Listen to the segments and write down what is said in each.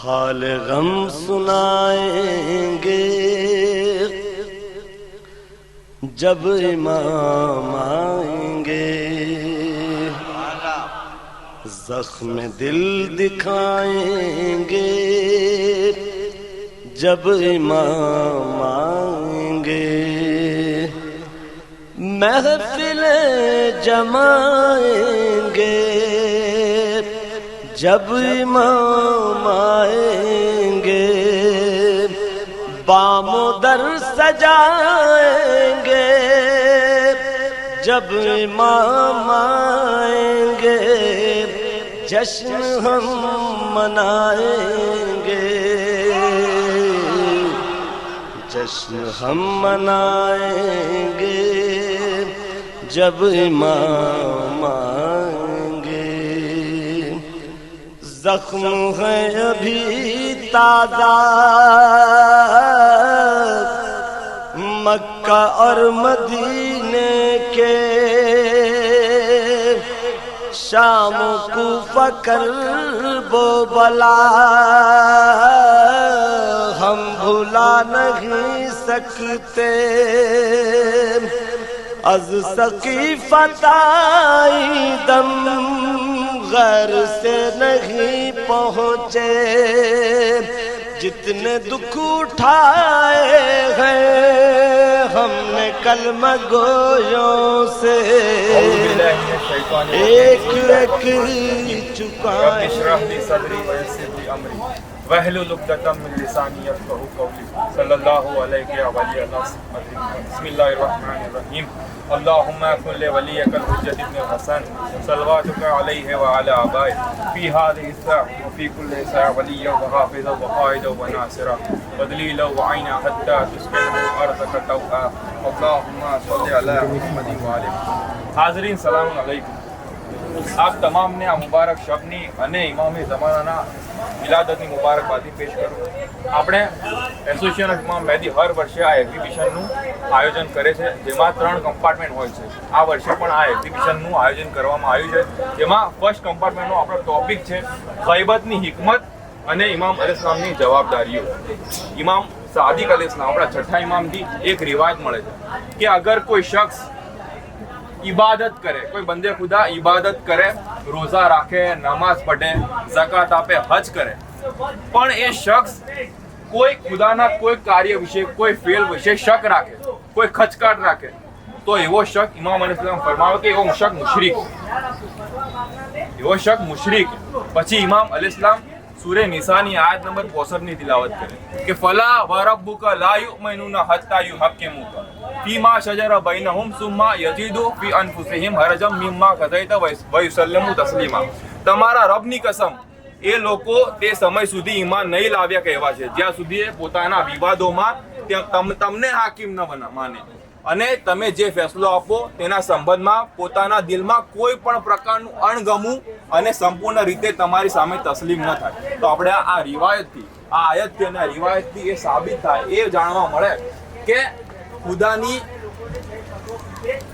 हाल गम सुनाएंगे जब इमाम आएंगे, जख्म दिल दिखाएंगे जब इमाम आएंगे, महफिलें जमाएंगे जब इमाम आएंगे, बामुदर सजाएंगे जब इमाम आएंगे, जश्न हम मनाएंगे, जश्न हम मनाएंगे जब इमाम आएंगे। जख्म है अभी ताज़ा मक्का और मदीने के, शाम कूफा करबो बला हम भुला नहीं सकते, अज सकीफा ताई दम घर से नहीं पहुँचे, जितने दुख उठाए हैं हमने कलमा गोयों से, एक एक चुकाए। वहलुल उक़दतम मिन लिसानी यफ़क़हू क़ौली। सल्लल्लाहु अलैहि व सल्लम। बिस्मिल्लाहिर्रहमानिर्रहीम। अल्लाहुम्मा कुल्ले वलियकल हुज्जत इब्न हसन सल्लवातुका अलैहि व अला आबाई फी हादिहि सा व फी कुल्li सा वलिय व हाफिज़ व क़ाइद व नासिरा व दलील व आइना हत्ता तुस्किनु अर्ज़क तौआ। अल्लाहुम्मा सल्लि अला मुहम्मद व आलिहि। हाज़रीन सलाम अलैकुम। आप तमाम ने आ मुबारक शबनी अने इमाम ज़मानाना મિલાદતની મુબારકબાદી પેશ કરું। આપણે એસોસિએશન ઓફ ઇમામ મહેદી હર વર્ષે આ એક્ઝિબિશનનું આયોજન કરે છે, જેમાં 3 કમ્પાર્ટમેન્ટ હોય છે। આ વર્ષે પણ આ એક્ઝિબિશનનું આયોજન કરવામાં આવ્યું છે, જેમાં ફર્સ્ટ કમ્પાર્ટમેન્ટનો આપણો ટોપિક છે ગઈબતની હિકમત અને ઇમામ અલૈહિસ્સલામની જવાબદારીઓ। ઇમામ સાદિક અલૈહિસ્સલામ આપણા છઠ્ઠા ઇમામથી એક રિવાયત મળે છે કે અગર કોઈ શખ્સ इबादत करे, कोई बंदे खुदा इबादत करे, रोजा राखे, नमाज पढ़े, ज़कात आपे, हज करे, पण ए शख्स कोई खुदाना कोई कार्य विषय कोई फेल विषय शक राखे, कोई खचकाट राखे, तो एवो शक इमाम अलैहिस्सलाम फरमावे के एवो शक मुशरिक, एवो शक मुशरिक। પછી इमाम अलैहिस्सलाम सूरे निसानी आयत नंबर 65 ની तिलावत करे कि फला व रब्बुका ला युमिनूना हत्ता युहक्किमुका फीमा शजरा बैनहुम सुम्मा यजीदु फी अनफुसिहिम हरजम मिम्मा क़ज़ैता व युसल्लिमु तस्लीमा। તમારા રબની કસમ એ લોકો તે સમય સુધી ઈમાન નહીં લાવ્યા કહેવા છે જ્યાં સુધી એ પોતાના વિવાદોમાં તમને હાકિમ ન માને અને તમે જે ફેસલો આપો તેના સંબંધમાં પોતાના દિલમાં કોઈ પણ પ્રકારનું અણગમું અને સંપૂર્ણ રીતે તમારી સામે તસ્લીમ ન થાય। તો આપણે આ રિવાયતથી આ આયતથી અને રિવાયતથી એ સાબિત થાય, એ જાણવા મળે કે ખુદાની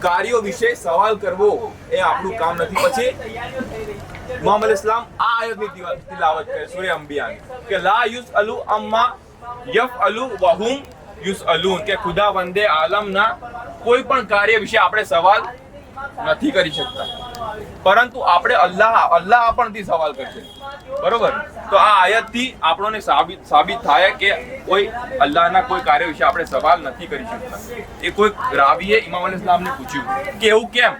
કાર્યો વિશે સવાલ કરવો એ આપણું કામ નથી। પછી ઇમામ અલૈહિસ્સલામ આ આયતની તિલાવત કરે સૂરે અંબિયાની કે લા યુસઅલુ અમ્મા યફઅલુ વ હુમ યુસઅલૂન કે ખુદા વંદે આલમના કોઈ પણ કાર્ય વિશે આપણે સવાલ નથી કરી શકતા, પરંતુ આપણે અલ્લાહ આપણથી સવાલ કરશે, બરોબર। તો આ આયતથી આપણને સાબિત થાય કે કોઈ અલ્લાહના કોઈ કાર્ય વિશે આપણે સવાલ નથી કરી શકતા। એ કોઈ રાવીએ ઇમામ અલૈહિસ્સલામને પૂછ્યું કે એવું કેમ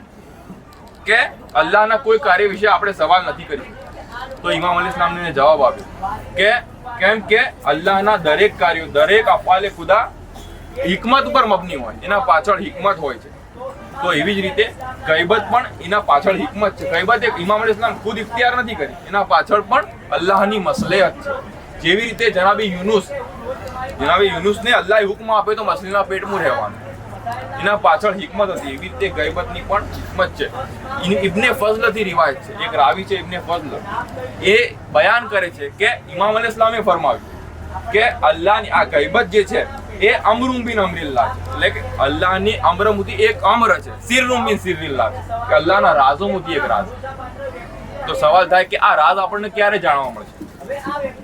કે અલ્લાહના કોઈ કાર્ય વિશે આપણે સવાલ નથી કરી શકતા, તો ઇમામ અલૈહિસ્સલામને જવાબ આપ્યો કે કેમ કે અલ્લાહના દરેક કાર્યો દરેક અફઆલે ખુદા હિકમત ઉપર મબની હોય, એના પાછળ હિકમત હોય છે। તો એવી જ રીતે ગઈબત પણ એના પાછળ હિકમત છે। ગઈબત એક ઇમામ અલૈહિસ્સલામ ખુદ ઇખ્તિયાર નથી કરી, એના પાછળ પણ અલ્લાહની મસલેહત છે। જેવી રીતે જનાબે યુનુસને અલ્લાહે હુકમ આપ્યો તો મછલીના પેટમાં રહેવાનું, એના પાછળ હિકમત હતી, એવી રીતે ગઈબતની પણ હિકમત છે। ઇબ્ને ફઝલથી રિવાયત છે, એક રાવી છે ઇબ્ને ફઝલ, એ બયાન કરે છે કે ઇમામ અલૈહિસ્સલામે ફરમાવ્યું કે અલ્લાહની આ ગઈબત જે છે એ અમરુમ બિન અમરિલ્લાહ છે, એટલે કે અલ્લાહની અમરમુતી એક અમર છે, સિરરુમ બિન સિરરિલ્લાહ છે કે અલ્લાહના રાઝોમાંથી એક રાઝ। તો સવાલ થાય કે આ રાઝ આપણને ક્યારે જાણવા મળશે?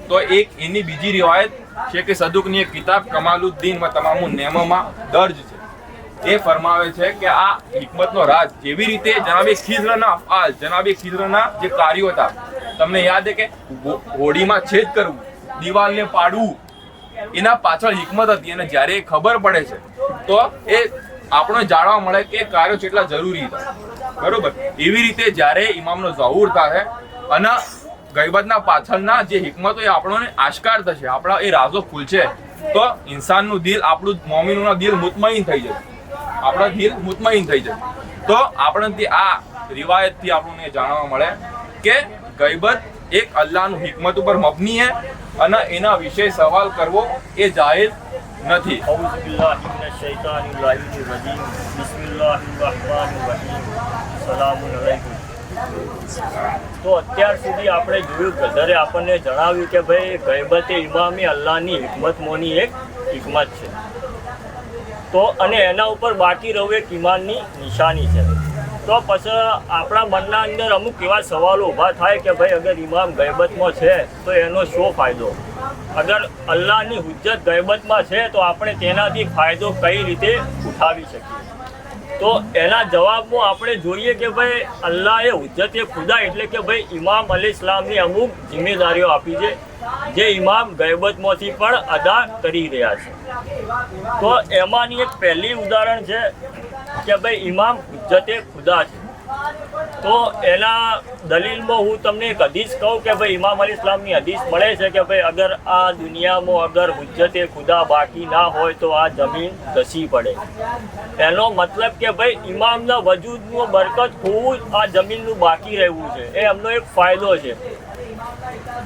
તો એક એની બીજી રિવાયત છે કે સદુકની એક કિતાબ કમાલુદ્દીન વ તમામુન નેમમાં દર્જ છે. એ ફરમાવે છે કે આ હિકમતનો રાજ જેવી રીતે જનાબે ખિઝરના અફઆલ, જનાબે ખિઝરના જે કાર્યો હતા, તમને યાદ છે કે હોડીમાં છેદ કરવું, દિવાલને પાડવું, એના પાછળ હિકમત હતી. અને જ્યારે ખબર પડે છે તો એ આપણે જાણવા મળે કે કાર્યો કેટલા જરૂરી હતા. બરોબર. એવી રીતે જ્યારે ઇમામનો ઝહૂર થાય અને ગૈબતના પાછળના જે હિકમતો એ આપણને આશ્કાર થશે, આપણા એ રાઝો ખુલશે, તો ઇન્સાનનું દિલ, આપણું મોમિનોના દિલ મુતમઈન થઈ જશે, આપણા દિલ મુતમઈન થઈ જશે. તો આપણને આ રિવાયતથી આપણને જાણવા મળે કે ગૈબત એક અલ્લાહનું હિકમત ઉપર મબની છે અને એના વિશે સવાલ કરવો એ જાયઝ નથી. અઉઝુ બિલ્લાહિ મિનશ શૈતાનિર રજીમ. બિસ્મિલ્લાહિર રહમાનિર રહીમ. સલામુન અલૈકુમ. તો અત્યાર સુધી આપણે જોયું, ગદરે આપણને જણાવ્યું કે ભાઈ ગૈબતે ઇમામે અલ્લાહની હિકમતમાંની એક હિકમત છે. તો અને એના ઉપર બાકી રહવું એક ઈમાનની નિશાની છે. તો પછી આપણા મનના અંદર અમુક એવા સવાલો ઊભા થાય કે ભાઈ અગર ઇમામ ગૈબતમાં છે તો એનો શું ફાયદો? અગર અલ્લાહની હુજ્જત ગૈબતમાં છે તો આપણે તેનાથી ફાયદો કઈ રીતે ઉઠાવી શકીએ? તો એના જવાબમાં આપણે જોઈએ કે ભાઈ અલ્લાહે હુજ્જત એ ખુદા એટલે કે ભાઈ ઇમામ અલૈહિસ્સલામની અમુક જિમ્મેદારીઓ આપી છે જે ઇમામ ગૈબતમાંથી પણ અદા કરી રહ્યા છે. તો એમાંની એક પહેલી ઉદાહરણ છે કે ભાઈ ઇમામ હુજ્જતે ખુદા છે. તો એના દલીલમાં હું તમને એક હદીસ કહું કે ભાઈ ઇમામ અલૈહિસ્સલામની હદીસ મળે છે કે ભાઈ અગર આ દુનિયામાં અગર હુજ્જતે ખુદા બાકી ના હોય તો આ જમીન ધસી પડે. એનો મતલબ કે ભાઈ ઇમામના વજૂદનું બરકત હોવું આ જમીનનું બાકી રહેવું છે, એ એમનો એક ફાયદો છે.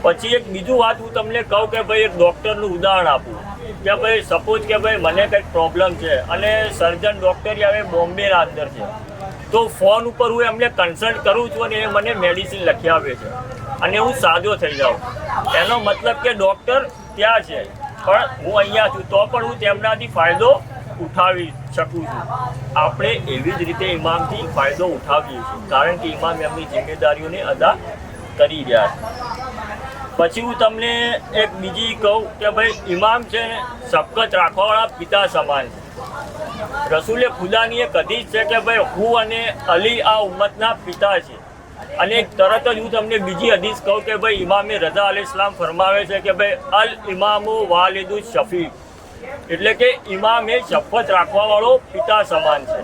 પછી એક બીજું વાત હું તમને કહું કે ભાઈ એક ડૉક્ટરનું ઉદાહરણ આપું કે ભાઈ સપોઝ કે ભાઈ મને કંઈક પ્રોબ્લેમ છે અને સર્જન ડૉક્ટર હવે બોમ્બેના અંદર છે, તો ફોન ઉપર હું એમને કન્સલ્ટ કરું છું અને એ મને મેડિસિન લખી આપે છે અને હું સાજો થઈ જાઉં. એનો મતલબ કે ડૉક્ટર ત્યાં છે પણ હું અહીંયા છું, તો પણ હું તેમનાથી ફાયદો ઉઠાવી શકું છું. આપણે એવી જ રીતે ઇમામથી ફાયદો ઉઠાવીએ છીએ કારણ કે ઇમામ એમની જિમ્મેદારીઓને અદા કરી રહ્યા છે. પછી હું તમને એક બીજી કહું કે ભાઈ ઇમામ છે ને સબકત રાખવાવાળા પિતા સમાન છે. રસૂલે ખુદાની એક હદીસ છે કે ભાઈ હું અને અલી આ ઉમ્મતના પિતા છે. અને તરત જ હું તમને બીજી હદીસ કહું કે ભાઈ ઇમામે રઝા અલૈહિસ્સલામ ફરમાવે છે કે ભાઈ અલ ઇમામુ વાલિદુ શફીક, એટલે કે ઇમામ એ શપથ રાખવાવાળો પિતા સમાન છે.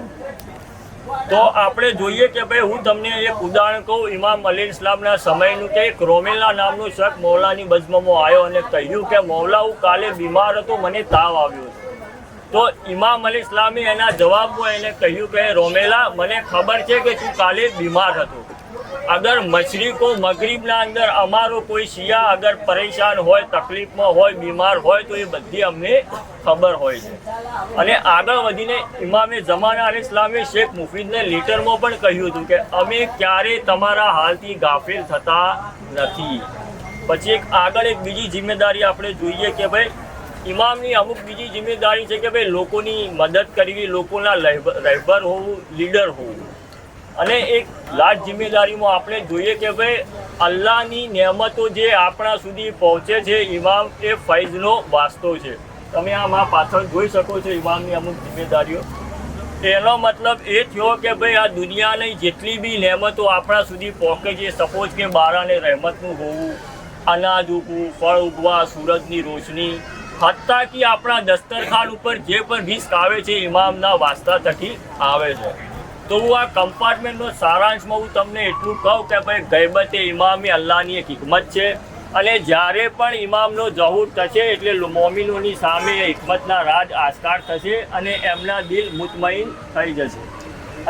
તો આપણે જોઈએ કે ભાઈ હું તમને એક ઉદાહરણ કહું ઇમામ અલૈહિસ્સલામના સમયનું કે એક રોમેલા નામનો શખ્સ મૌલાની બઝમમાં આવ્યો અને કહ્યું કે મૌલા હું કાલે બીમાર હતો, મને તાવ આવ્યો છે. તો ઇમામ અલૈહિસ્સલામે એના જવાબમાં એને કહ્યું કે રોમેલા મને ખબર છે કે તું કાલે બીમાર હતો. અગર મશરિકો મગરિબના અંદર અમારો કોઈ શિયા અગર પરેશાન હોય, તકલીફમાં હોય, બીમાર હોય તો એ બધી અમને ખબર હોય છે. અને આગળ વધીને ઇમામે ઝમાના અલૈહિસ્સલામે શેખ મુફીદને લેટરમાં પણ કહ્યું હતું કે અમે ક્યારેય તમારા હાલથી ગાફિલ થતા નથી. પછી આગળ એક બીજી જિમ્મેદારી આપણે જોઈએ કે ભાઈ ઇમામની અમુક બીજી જિમ્મેદારી છે કે ભાઈ લોકોની મદદ કરવી, લોકોના રહેબર હોવું, લીડર હોવું. અને એક લાસ્ટ જિમ્મેદારીમાં આપણે જોઈએ કે ભાઈ અલ્લાહની નેમતો જે આપણા સુધી પહોંચે છે, ઇમામ એ ફૈઝનો વાસ્તો છે. તમે આમાં પાછળ જોઈ શકો છો ઇમામની અમુક જિમ્મેદારીઓ. એનો મતલબ એ થયો કે ભાઈ આ દુનિયાની જેટલી બી નેમતો આપણા સુધી પહોંચે છે, સપોઝ કે બારાને રહેમતનું હોવું, અનાજ ઉગવું, ફળ ઉગવા, સૂરજની રોશની, હત્તા કે આપણા દસ્તરખાન ઉપર જે પણ રિસ્ક આવે છે ઇમામના વાસ્તા થકી આવે છે. તો હું આ કમ્પાર્ટમેન્ટનો સારાંશમાં હું તમને એટલું કહું કે ભાઈ ગૈબતે ઇમામે અલ્લાહની એક હિકમત છે અને જ્યારે પણ ઇમામનો ઝહૂર થશે એટલે મોમિનોની સામે હિકમતના રાજ આસ્કાર થશે અને એમના દિલ મુતમઈન થઈ જશે.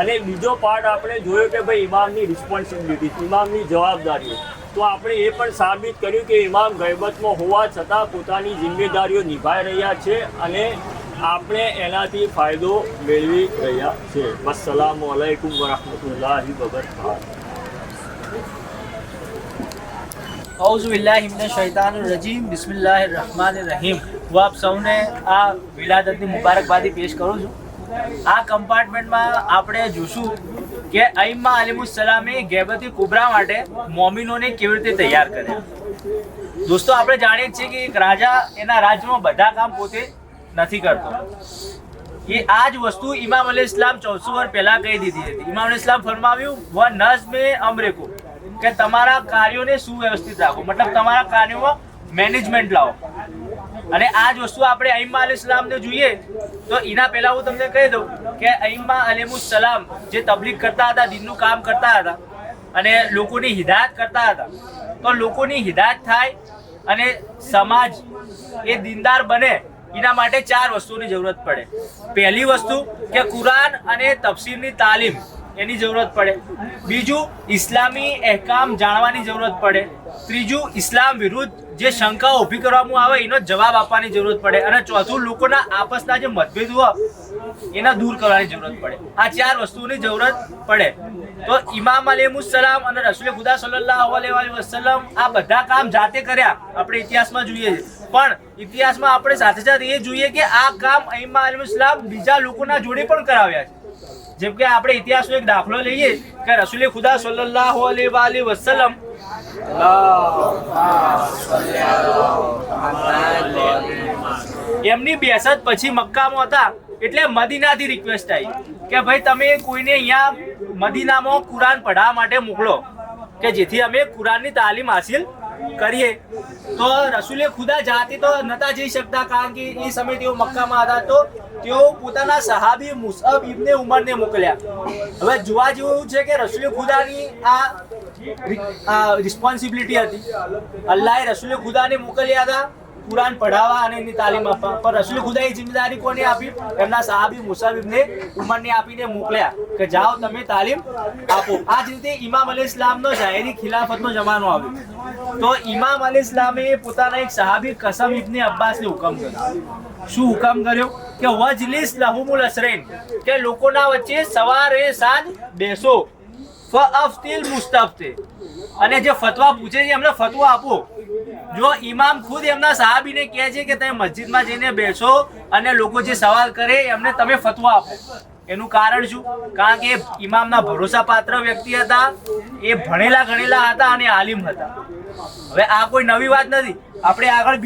અને બીજો પાર્ટ આપણે જોયો કે ભાઈ ઇમામની રિસ્પોન્સિબિલિટી, ઇમામની જવાબદારીઓ. તો આપણે એ પણ સાબિત કર્યું કે ઇમામ ગૈબતમાં હોવા છતાં પોતાની જિમ્મેદારીઓ નિભાઈ રહ્યા છે અને આપણે એનાથી ફાયદો મેળવી રહ્યા છે. વસ્સલામુ અલૈકુમ વરહમતુલ્લાહિ વબરકાતુહુ. औज़ु बिल्लाहि मिनश शैतानिर रजीम. बिस्मिल्लाहिर रहमानिर रहीम. હું આપ સૌને આ વિલાદતની મુબારકબાદી પેશ કરું છું. આ કમ્પાર્ટમેન્ટમાં આપણે જોશું કે અઈમ્મા અલૈહિસ્સલામે ગૈબતી કુબરા માટે મોમિનોને કેવી રીતે તૈયાર કર્યા. દોસ્તો આપણે જાણીએ છીએ કે એક રાજા એના રાજ્યમાં બધા કામ પોતે નથી કરતો. એ આ જ વસ્તુ ઇમામ અલી ઇસ્લામ 1400 વર્ષ પહેલા કહી દીધી હતી. ઇમામ અલી ઇસ્લામ ફરમાવ્યું વ નઝ્મે અમરેકો, કે તમારા કાર્યોને સુવ્યવસ્થિત રાખો, મતલબ તમારા કાર્યોમાં મેનેજમેન્ટ લાવો. અને આ જ વસ્તુ આપણે અઈમ્મા અલી ઇસ્લામને જોઈએ તો એના પહેલા હું તમને કહી દઉં કે અઈમ્મા અલૈહિમુસ સલામ જે તબલીગ કરતા હતા, દીનનું કામ કરતા હતા અને લોકોની હિદાયત કરતા હતા. તો લોકોની હિદાયત થાય અને સમાજ એ દીનદાર બને એના માટે 4 વસ્તુની જરૂરત પડે. પહેલી વસ્તુ કે કુરાન અને તફસીરની તાલીમ એની જરૂરત પડે. બીજું ઇસ્લામી અહેકામ જાણવાની જરૂરત પડે. ત્રીજું ઇસ્લામ વિરુદ્ધ જે શંકાઓ ઊભી કરવામાં આવે એનો જવાબ આપવાની જરૂરત પડે. અને ચોથું લોકોના આપસના જે મતભેદ હોય એના દૂર કરવાની જરૂરત પડે. આ 4 વસ્તુની જરૂરત પડે. તો ઇમામ અલૈહિમુસ સલામ અને રસૂલ ખુદા સલ્લલ્લાહુ અલૈહિ વસલ્લમ આ બધા કામ જાતે કર્યા, આપણે ઇતિહાસમાં જોઈએ છે. પણ ઇતિહાસમાં આપણે સાથે સાથે એ જોઈએ કે આ કામ અઈમ્મા અલૈહિમુસ સલામ બીજા લોકોના જોડે પણ કરાવ્યા છે. જેમ કે આપણે ઇતિહાસનો એક દાખલો લઈએ કે રસૂલ ખુદા સલ્લલ્લાહુ અલૈહિ વસલ્લમ એમની બેસત પછી મક્કામાં હતા એટલે મદીનાથી રિક્વેસ્ટ આવી કે ભાઈ તમે કોઈને અહીંયા મદીનામાં કુરાન પઢાવવા માટે મોકલો કે જેથી અમે કુરાનની તાલીમ હાસિલ કરીએ. તો રસૂલે ખુદા જાતે તો નતા જઈ શકતા કારણ કે એ સમય તેઓ મક્કામાં હતા. તો તેઓ પોતાના સહાબી મુસઅબ ઇબ્ને ઉમરને મોકલ્યા. હવે જોવા જેવું એવું છે કે રસૂલે ખુદાની આ રિસ્પોન્સિબિલિટી હતી. અલ્લાહે રસૂલે ખુદાને મોકલ્યા હતા કુરાન પઢાવવા અને એની તાલીમ આપવા. પણ રસૂલે ખુદાએ જિમ્મેદારી કોને આપી? એમના સહાબી મુસઅબ ઇબ્ને ઉમરને આપીને મોકલ્યા કે જાઓ તમે તાલીમ આપો. આ જ રીતે ઇમામ અલી ઇસ્લામનો જાહેરી ખિલાફતનો જમાનો આવ્યો. તો ઇમામ અલી ઇસ્લામે પોતાના એક સહાબી કસમ ઇબ્ને અબ્બાસને હુકમ કર્યો. શું હુકમ કર્યો? કે વજલિસ લહુમુલ અસરૈન, કે લોકોના વચ્ચે સવારે સાંજ બેસો. ફઅફતિલ મુસ્તફતે, અને જે ફતવા પૂછે છે એમને ફતવા આપો. જો ઇમામ ખુદ એમના સહાબીને કહે છે કે તમે મસ્જિદમાં જઈને બેસો અને લોકો જે સવાલ કરે એમને તમે ફતવા આપો. એનું કારણ શું? કારણ કે ઇમામના ભરોસાપાત્ર વ્યક્તિ હતા, એ ભણેલા ગણેલા હતા અને આલિમ હતા. હવે આ કોઈ નવી વાત નથી. આપણે આગળ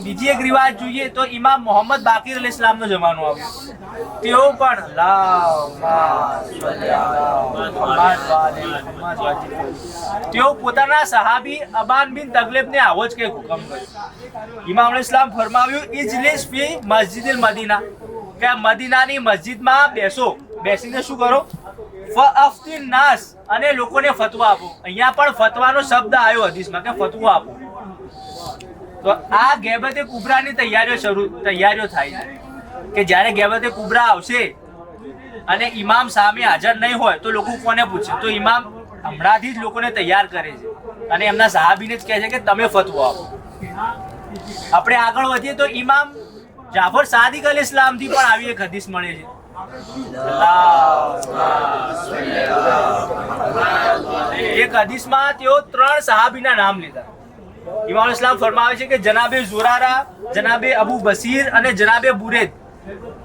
બીજી એક રિવાજ જોઈએ તો ઇમામ મોહમ્મદ બાકીર અલી ઇસ્લામનો જમાનો આવ્યો. તેઓ પણ તેઓ પોતાના સહાબી અબાન બિન તગલેબને આવો જ કંઈક હુકમ કર્યો. ઇમામ અલી ઇસ્લામ ફરમાવ્યું ઇજલિસ ફી મસ્જિદિલ મદીના, કે મદીનાની મસ્જિદમાં બેસો. બેસીને શું કરો? ફઅફતિન નાસ, અને લોકોને ફતવા આપો. અહીંયા પણ ફતવાનો શબ્દ આવ્યો હદીસમાં કે ફતવા આપો. તો આ ગેબતે કુબરાની તૈયારીઓ થાય છે કે જ્યારે ગેબતે કુબરા આવશે અને ઇમામ સામે હાજર નહીં હોય તો લોકો કોને પૂછે? તો ઇમામ હમણાંથી જ લોકોને તૈયાર કરે છે અને એમના સહાબીને જ કહે છે કે તમે ફતવો આપો. આપણે આગળ વધીએ તો ઇમામ જાફર સાદિક અલી ઇસ્લામથી પણ આવી એક હદીસ મળે છે. એક હદીસમાં તેઓ 3 સહાબીના નામ લીધા. ઇમામ ઇસ્લામ ફરમાવે છે કે જનાબે ઝુરારા, જનાબે અબુ બસીર અને જનાબે બુરેદ,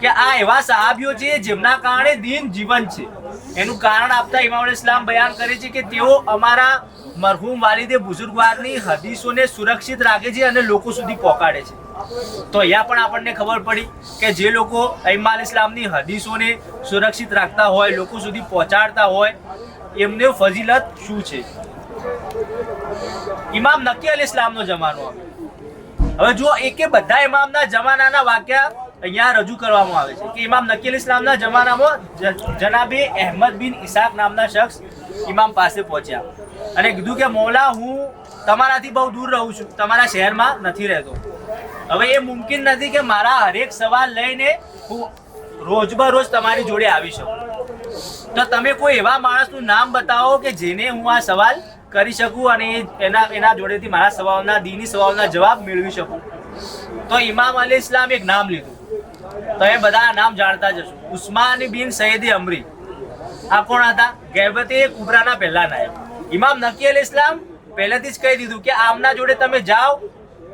કે આ એવા સહાબીઓ છે જેમના કારણે દીન જીવન છે. એનું કારણ આપતા ઇમામ ઇસ્લામ બયાન કરે છે કે તેઓ અમારા મરહૂમ વાલિદે બુઝુર્ગવારની હદીસોને સુરક્ષિત રાખે છે અને લોકો સુધી પહોંચાડે છે. તો અહીંયા પણ આપણને ખબર પડી કે જે લોકો અઈમ્મા અલ ઇસ્લામની હદીસોને સુરક્ષિત રાખતા હોય, લોકો સુધી પહોંચાડતા હોય, એમને ફજીલત શું છે. ઇમામ નકી અલી ઇસ્લામનો જમાનો આવ્યો. હવે જો એકે બધા ઇમામના જમાનાના વાક્યા અહીંયા રજૂ કરવામાં આવે છે કે ઇમામ નકી અલી ઇસ્લામના જમાનામાં જનાબે અહેમદ બિન ઇસાક નામના શખ્સ ઇમામ પાસે પહોંચ્યા અને કીધું કે મૌલા, હું તમારાથી બહુ દૂર રહું છું, તમારા શહેરમાં નથી રહેતો. હવે એ મુમકિન નથી કે મારા હરેક સવાલ લઈને હું રોજબરોજ તમારી જોડે આવી શકું. તો તમે કોઈ એવા માણસનું નામ બતાવો કે જેને હું આ સવાલ કરી શકું અને એના જોડેથી મારા સવાલના દીની સવાલના જવાબ મેળવી શકું. તો ઇમામ અલી ઇસ્લામ એક નામ લીધું. તમે બધા નામ જાણતા જશો. ઉસ્માન બિન સૈયદ અમરી. આ કોણ હતા? ગૈબતે કુબરાના પહેલા નાયબ. ઇમામ નકી અલી ઇસ્લામ પહેલેથી જ કહી દીધું કે આમના જોડે તમે જાઓ,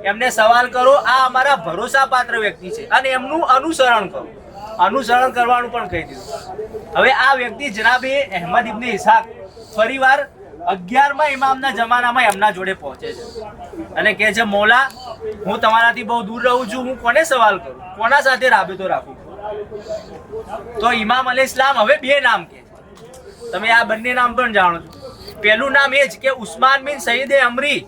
એમને સવાલ કરો, આ અમારા ભરોસાપાત્ર વ્યક્તિ છે અને એમનું અનુસરણ કરો. અનુસરણ કરવાનું પણ કહી દીધું. હવે આ વ્યક્તિ જનાબે અહેમદ ઇબ્ને ઇસાક ફરીવાર 11મા ઇમામના જમાનામાં એમના જોડે પહોંચે છે અને કહે છે મૌલા હું તમારાથી બહુ દૂર રહું છું, હું કોને સવાલ કરું, કોના સાથે રાબેતો રાખું? તો ઇમામ અલૈહિસ્સલામ હવે 2 નામ કહે છે. તમે આ બંને નામ પણ જાણો છો. પહેલું નામ એ જ કે ઉસ્માન બિન સઈદ અમરી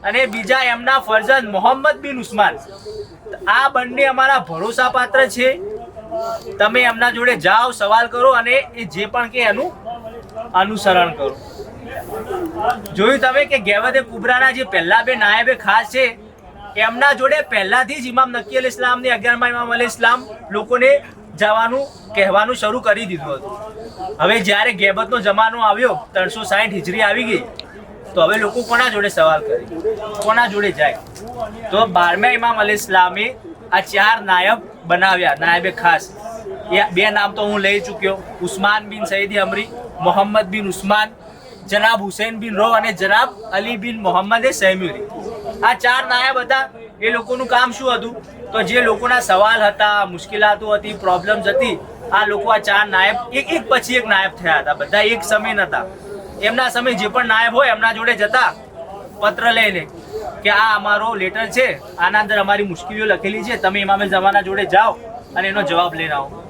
અને બીજા એમના ફરજંદ મોહમ્મદ બિન ઉસ્માન. આ બંને અમારા ભરોસા પાત્ર છે. તમે એમના જોડે જાઓ, સવાલ કરો અને એ જે પણ કે એનું અનુસરણ કરો. જોયું તમે કે ગેવતે કુબરાના જે પહેલા 2 નાયબે ખાસ છે એમના જોડે પહેલાથી જ ઇમામ નકી અલૈહિસ્સલામ ને 11મા ઇમામ અલૈહિસ્સલામ લોકોને જવાનું કહેવાનું શરૂ કરી દીધું હતું. હવે જ્યારે ગેબતનો જમાનો આવ્યો 360 હિજરી આવી ગઈ તો હવે લોકો કોના જોડે સવાલ કરે, કોના જોડે જાય? તો 12મા ઇમામ અલૈહિસ્સલામે આ 4 નાયબ બનાવ્યા, નાયબે ખાસ. એ 2 નામ તો હું લઈ ચૂક્યો, ઉસ્માન બિન સઈદ અમરી, મોહમ્મદ બિન ઉસ્માન, જનાબ હુસૈન બિન રો અને જનાબ અલી બિન મોહમ્મદ સૈમ્યુરી. આ 4 નાયબ હતા. એ લોકોનું કામ શું હતું? તો જે લોકોના સવાલ હતા, મુશ્કેલાતો હતી, પ્રોબ્લેમ્સ હતી, આ લોકો આ 4 નાયબ એક પછી એક નાયબ થયા હતા. બધા એક સમય નતા. એમના સમય જે પણ નાયબ હોય એમના જોડે જતા પત્ર લઈને કે આ અમારો લેટર છે, આના અંદર અમારી મુશ્કેલીઓ લખેલી છે, તમે ઇમામે જમાના જોડે જાઓ અને એનો જવાબ લઈને આવો.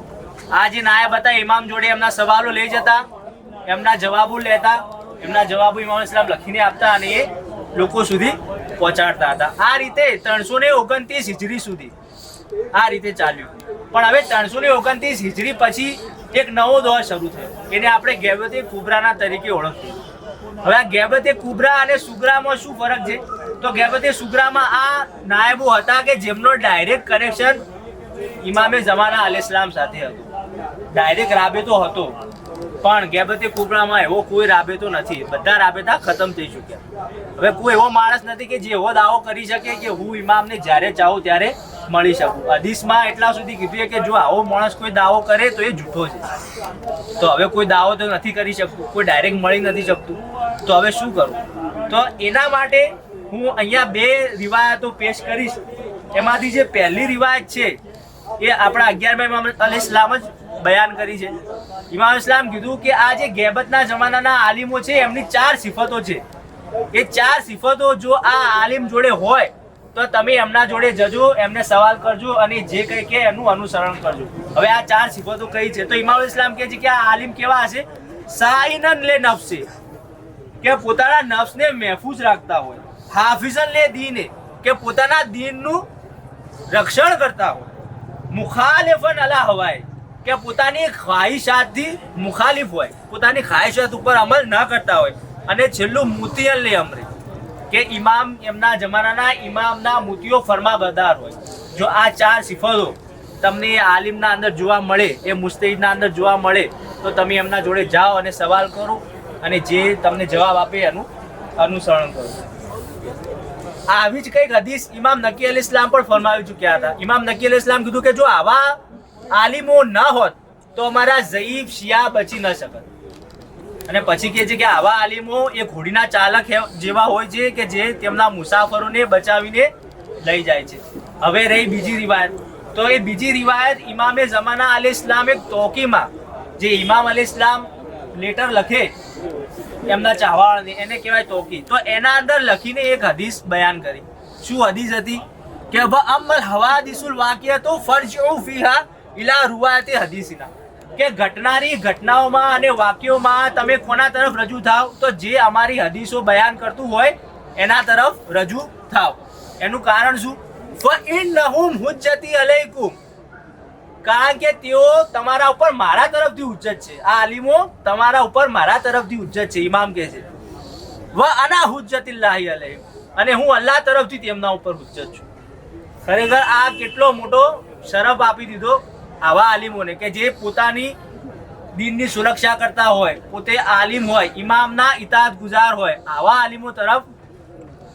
આ જે નાયબ હતા ઇમામ જોડે એમના સવાલો લઈ જતા, એમના જવાબો લેતા, એમના જવાબો ઇમામ ઇસ્લામ લખીને આપતા અને એ લોકો સુધી પહોંચાડતા હતા. આ રીતે 329 હિજરી સુધી આ રીતે ચાલ્યું. પણ હવે 329 હિજરી પછી એક નવો દોર શરૂ થયો, એને આપણે ગેબતે કુબરાના તરીકે ઓળખીએ. હવે આ ગેબતે કુબરા અને સુગરામાં શું ફરક છે? તો ગેબતે સુગરામાં આ નાયબો હતા કે જેમનો ડાયરેક્ટ કનેક્શન ઇમામે જમાના અલૈહિસ્સલામ સાથે હતું, ડાયરેક્ટ રાબેતો હતો. પણ ગેબતે કુબરામાં એવો કોઈ રાબેતો નથી, બધા રાબેતા ખતમ થઈ ચૂક્યા. હવે કોઈ એવો માણસ નથી કે જે એવો દાવો કરી શકે કે હું ઇમામને જ્યારે ચાહું ત્યારે મળી શકું. હદીસમાં એટલા સુધી કીધું કે જો આવો માણસ કોઈ દાવો કરે તો એ જૂઠો છે. તો હવે કોઈ દાવો તો નથી કરી શકતું, કોઈ ડાયરેક્ટ મળી નથી શકતું. તો હવે શું કરું? તો એના માટે હું અહીંયા 2 રિવાયતો પેશ કરીશ. એમાંથી જે પહેલી રિવાયત છે એ આપણા 11મા ઇમામ અલૈહિસ્સલામ જ બયાન કરી છે. ઇમામ ઇસ્લામ કીધું કે આ જે ગેબતના જમાનાના આલિમો છે એમની 4 સિફતો છે. એ 4 સિફતો જો આ આલિમ જોડે હોય તો તમે એમના જોડે જજો, એમને સવાલ કરજો અને જે કંઈ કે એનું અનુસરણ કરજો. હવે આ 4 સિફતો કઈ છે? તો ઇમામ ઇસ્લામ કહે છે કે આ આલિમ કેવા હશે? સાઈનન લે નફસે, કે પોતાના નફ્સને મહેફૂઝ રાખતા હોય. હાફિઝન લે દીને, કે પોતાના દીનનું રક્ષણ કરતા હોય. મુખાલિફન અલા હવાય, કે પોતાની ખ્વાહિશાતથી મુખાલિફ હોય, પોતાની ખ્વાહિશાત ઉપર અમલ ન કરતા હોય. અને છેલ્લું મુતિયન લે અમરે, કે ઇમામ એમના જમાનાના ઇમામના મુતિઓ ફરમાબરદાર હોય. જો આ 4 સિફતો તમને આલિમના અંદર જોવા મળે, એ મુસ્તહિદના અંદર જોવા મળે તો તમે એમના જોડે જાઓ અને સવાલ કરો અને જે તમને જવાબ આપે એનું અનુસરણ કરો. આવી જ કંઈક હદીસ ઇમામ નકી અલૈહિસ્સલામ પણ ફરમાવી ચૂક્યા હતા. ઇમામ નકી અલૈહિસ્સલામ કીધું કે જો આવા આલિમો ન હોત તો અમારા ઝઈફ શિયા બચી ન શકત. અને પછી કહે છે કે આવા આલિમો એ ઘોડીના ચાલક જેવા હોય છે કે જે તેમના મુસાફરોને બચાવીને લઈ જાય છે. હવે રહી બીજી રિવાયત. તો એ બીજી રિવાયત ઇમામે જમાના અલૈહિસ્સલામ એક તોકીમાં જે ઇમામ અલૈહિસ્સલામ લેટર લખે એમના ચાહવાળાને, એને કહેવાય તોકી. તો એના અંદર લખીને એક હદીસ બયાન કરી. શું હદીસ હતી? કે અમ્મલ હવાદિસુલ વાકિયતુ ફરજઉ ફીહા ઇલા રુવાયતી હદીસિના, કે ઘટનારી ઘટનાઓમાં અને વાક્યોમાં તમે કોના તરફ રજૂ થાવ? તો જે અમારી હદીસો બયાન કરતું હોય એના તરફ રજૂ થાવ. એનું કારણ શું? ફઇન્નહુમ હુજ્જતી અલૈકુમ, કારણ કે તેઓ તમારા ઉપર મારા તરફથી હુજ્જત છે. આ આલિમો તમારા ઉપર મારા તરફથી હુજ્જત છે. ઇમામ કહે છે વ અના હુજ્જતિલ્લાહી અલૈહિમ, અને હું અલ્લાહ તરફથી તેમના ઉપર હુજ્જત છું. ખરેખર આ કેટલો મોટો શરફ આપી દીધો આવા આલિમોને કે જે પોતાની દીનની સુરક્ષા કરતા હોય, પોતે આલિમ હોય, ઇમામના ઇતાઅત ગુજાર હોય. આવા આલિમો તરફ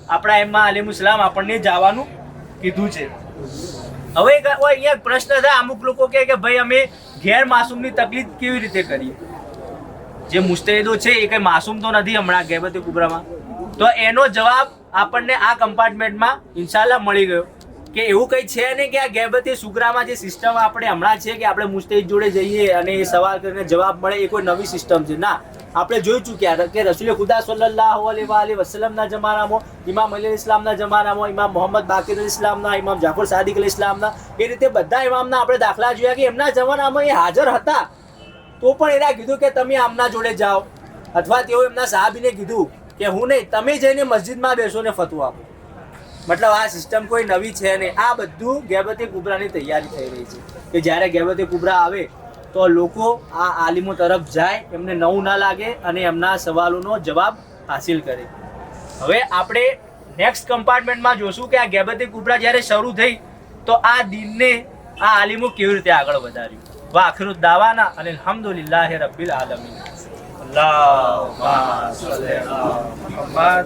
આપણા એમમાં આલિમ ઇસ્લામ આપણને જવાનું કીધું છે. હવે અહીંયા પ્રશ્ન થાય, અમુક લોકો કહે કે ભાઈ અમે ગેર માસૂમની તકલીફ કેવી રીતે કરીએ? જે મુસ્તહિદો છે એ કંઈ માસૂમ તો નથી હમણાં ગેબતે કુબરામાં. તો એનો જવાબ આપણને આ કમ્પાર્ટમેન્ટમાં ઇન્શાલ્લાહ મળી ગયો કે એવું કંઈ છે નહીં કે આ ગેબતે સુગરામાં જે સિસ્ટમ આપણે હમણાં છે કે આપણે મુસ્તહિદ જોડે જઈએ અને એ સવાલ કરીને જવાબ મળે, એ કોઈ નવી સિસ્ટમ છે ના. આપણે જોઈ ચૂક્યા કે રસૂલ ખુદા સલ્લલ્લાહુ અલૈહિ વસલ્લમના જમાનામાં, ઇમામ અલી ઇસ્લામના જમાનામાં, ઇમામ મોહમ્મદ બાકિર ઇસ્લામના, ઇમામ જાફર સાદિક ઇસ્લામના, એ રીતે બધા ઇમામના આપણે દાખલા જોયા કે એમના જમાનામાં એ હાજર હતા તો પણ એના કીધું કે તમે આમના જોડે જાઓ, અથવા તેઓ એમના સાહાબીને કીધું કે હું નહીં, તમે જઈને મસ્જિદમાં બેસો ને ફતવો આપો. મતલબ આ સિસ્ટમ કોઈ નવી છે નહીં. આ બધું ગૈબતે કુબરાની તૈયારી થઈ રહી છે કે જ્યારે ગૈબતે કુબરા આવે તો લોકો આ આલિમો તરફ જાય, એમને નવું ના લાગે અને એમના સવાલોનો જવાબ હાસિલ કરે. હવે આપણે નેક્સ્ટ કમ્પાર્ટમેન્ટમાં જોશું કે આ ગૈબતે કુબરા જ્યારે શરૂ થઈ તો આ દીનને આ આલિમો કેવી રીતે આગળ વધાર્યું. વાખિરુ દાવાના અને અલ્હમ્દુલિલ્લાહી રબ્બિલ આલમીન.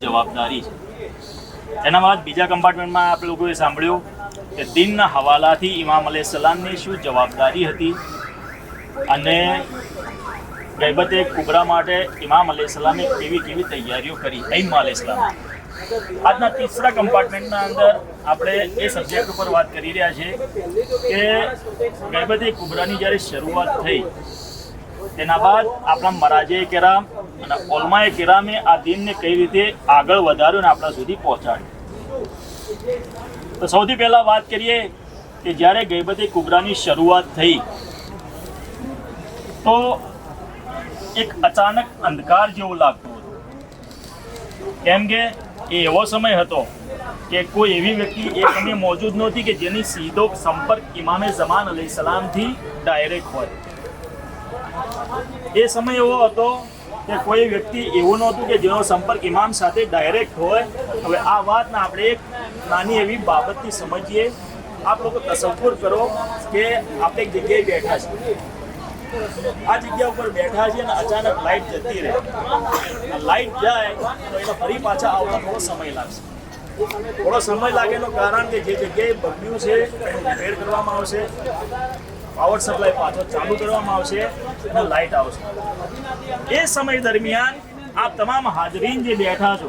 જવાબદારી છે. એના બાદ બીજા કમ્પાર્ટમેન્ટમાં આપણે લોકોએ સાંભળ્યું કે દીનના હવાલાથી ઇમામ અલૈહિસ્સલામની શું જવાબદારી હતી અને ગૈબતે કુબરા માટે ઇમામ અલૈહિસ્સલામે કેવી તૈયારીઓ કરી ઈમામ અલૈહિસ્સલામ. આજના ત્રીસરા કમ્પાર્ટમેન્ટના અંદર આપણે એ સબ્જેક્ટ ઉપર વાત કરી રહ્યા છીએ કે ગૈબતે કુબરાની જ્યારે શરૂઆત થઈ તેના બાદ આપણા મરાજે કેરામ અને ઓલમાએ કેરામે આ દીનને કઈ રીતે આગળ વધાર્યું અને આપણા સુધી પહોંચાડ્યું. તો સૌથી પહેલાં વાત કરીએ કે જ્યારે ગૈબતે કુબરાની શરૂઆત થઈ તો એક અચાનક અંધકાર જેવું લાગતું હતું, કેમ કે એ એવો સમય હતો કે કોઈ એવી વ્યક્તિ એ સમયે મોજૂદ નહોતી કે જેની સીધો સંપર્ક ઇમામે ઝમાન અલૈહિસ્સલામથી ડાયરેક્ટ હોય. એ સમય એવો હતો કે કોઈ વ્યક્તિ એવું નહોતું કે જેનો સંપર્ક ઇમામ સાથે ડાયરેક્ટ હોય. હવે આ વાતને આપણે એક નાની એવી બાબતથી સમજીએ. આપ લોકો તસવ્વુર કરો કે આપણે એક જગ્યાએ બેઠા છીએ, આ જગ્યા ઉપર બેઠા છીએ અને અચાનક લાઇટ જતી રહે. લાઇટ જાય તો એને ફરી પાછા આવતા થોડો સમય લાગશે. થોડો સમય લાગેનું કારણ કે જે જગ્યાએ બગડ્યું છે એનું રિપેર કરવામાં આવશે, પાવર સપ્લાય પાછો ચાલુ કરવામાં આવશે અને લાઇટ આવશે. એ સમય દરમિયાન આપ તમામ હાજરીન જે બેઠા છો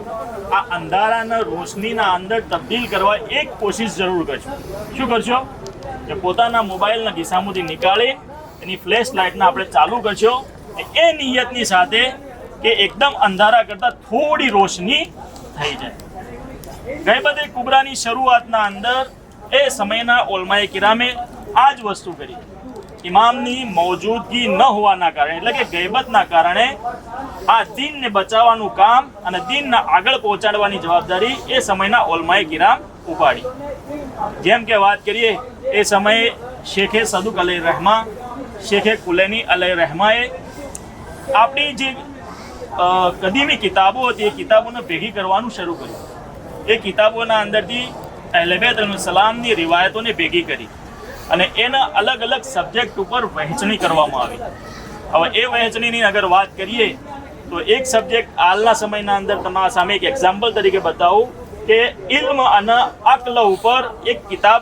આ અંધારાના રોશનીના અંદર તબદીલ કરવા એક કોશિશ જરૂર કરશો. શું કરશો કે પોતાના મોબાઈલના ખિસ્સામાંથી નીકાળી એની ફ્લેશ લાઇટને આપણે ચાલુ કરશો એ નિયતની સાથે કે એકદમ અંધારા કરતાં થોડી રોશની થઈ જાય. ગૈબતે કુબરાની શરૂઆતના અંદર એ સમયના ઓલમાએ કિરામે આ જ વસ્તુ કરી. ઇમામની મોજૂદગી ન હોવાના કારણે એટલે કે ગૈબતના કારણે આ દીનને બચાવવાનું કામ અને દીનને આગળ પહોંચાડવાની જવાબદારી એ સમયના ઓલમાએ કિરામ ઉપાડી. જેમ કે વાત કરીએ એ સમયે શેખે સદુક અલૈહિ રહેમા, શેખે કુલૈની અલૈહિ રહેમાએ આપણી જે કદીમી કિતાબો હતી એ કિતાબોને ભેગી કરવાનું શરૂ કર્યું. એ કિતાબોના અંદરથી અહલે બેત અલૈહિસ્સલામની રિવાયતોને ભેગી કરી અને એના અલગ અલગ સબ્જેક્ટ ઉપર વહેંચણી કરવામાં આવી. હવે એ વહેંચણીની અગર વાત કરીએ તો એક સબ્જેક્ટ હાલના સમયના અંદર તમારા સામે એક એક્ઝામ્પલ તરીકે બતાવું કે ઇલ્મ અને અક્લ ઉપર એક કિતાબ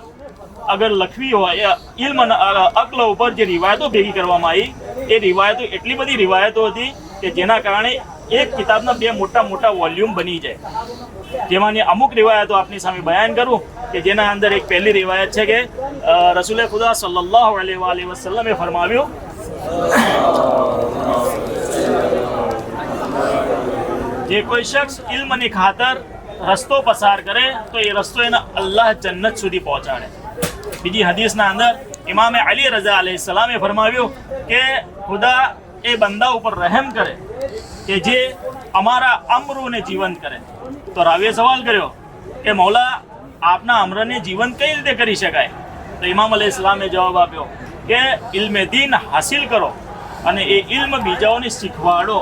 અગર લખવી હોય, ઇલ્મ અને અક્લ ઉપર જે રિવાયતો ભેગી કરવામાં આવી એ રિવાયતો એટલી બધી રિવાયતો હતી કે જેના કારણે એક કિતાબના બે મોટા મોટા વોલ્યુમ બની જાય. જેમાંની અમુક રિવાયતો આપની સામે બયાન કરું કે જેના અંદર એક પહેલી રિવાયત છે કે રસૂલે ખુદા સલ્લલ્લાહુ અલૈહિ વસલ્લમે ફરમાવ્યું જે કોઈ શખ્સ ઇલ્મની ખાતર રસ્તો પસાર કરે તો એ રસ્તો એને અલ્લાહ જન્નત સુધી પહોંચાડે. બીજી હદીસના અંદર ઇમામે અલી રઝા અલૈહિસ્સલામે ફરમાવ્યું કે ખુદા એ બંદા ઉપર રહેમ કરે કે જે અમારા અમ્રોને જીવંત કરે. તો રાવીએ સવાલ કર્યો કે મૌલા આપના અમ્રને જીવંત કઈ રીતે કરી શકાય? તો ઇમામ અલૈહિસ્સલામે જવાબ આપ્યો કે ઇલ્મે દીન હાસિલ કરો અને એ ઇલ્મ બીજાઓને શીખવાડો.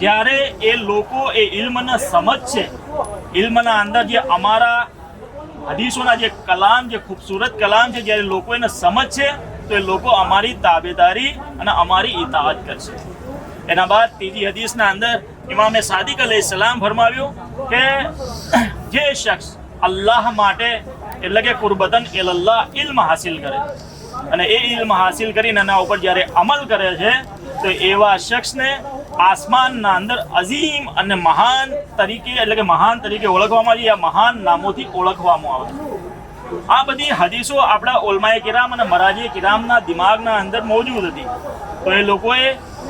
જ્યારે એ લોકો એ ઇલ્મને સમજશે, ઇલ્મના અંદર જે અમારા હદીસોના જે કલામ, જે ખૂબસૂરત કલામ છે, જ્યારે લોકો એને સમજશે તો એ લોકો અમારી તાબેદારી અને અમારી ઇતાઅત કરશે. એના બાદ ત્રીજી હદીસના અંદર ઇમામે સાદિક અલૈહિસ્સલામ ફરમાવ્યું કે જે શખ્સ અલ્લાહ માટે એટલે કે કુરબતન ઇલલ્લાહ ઇલ્મ હાસિલ કરે અને એ ઇલ્મ હાસિલ કરીને એના ઉપર જ્યારે અમલ કરે છે તો એવા શખ્સને આસમાનના અંદર અઝીમ અને મહાન તરીકે એટલે કે મહાન તરીકે ઓળખવામાં આવે, આ મહાન નામોથી ઓળખવામાં આવે. આ બધી હદીસો આપણા ઉલમાએ કિરામ અને મરાજી કિરામના દિમાગના અંદર મોજૂદ હતી. તો એ લોકોએ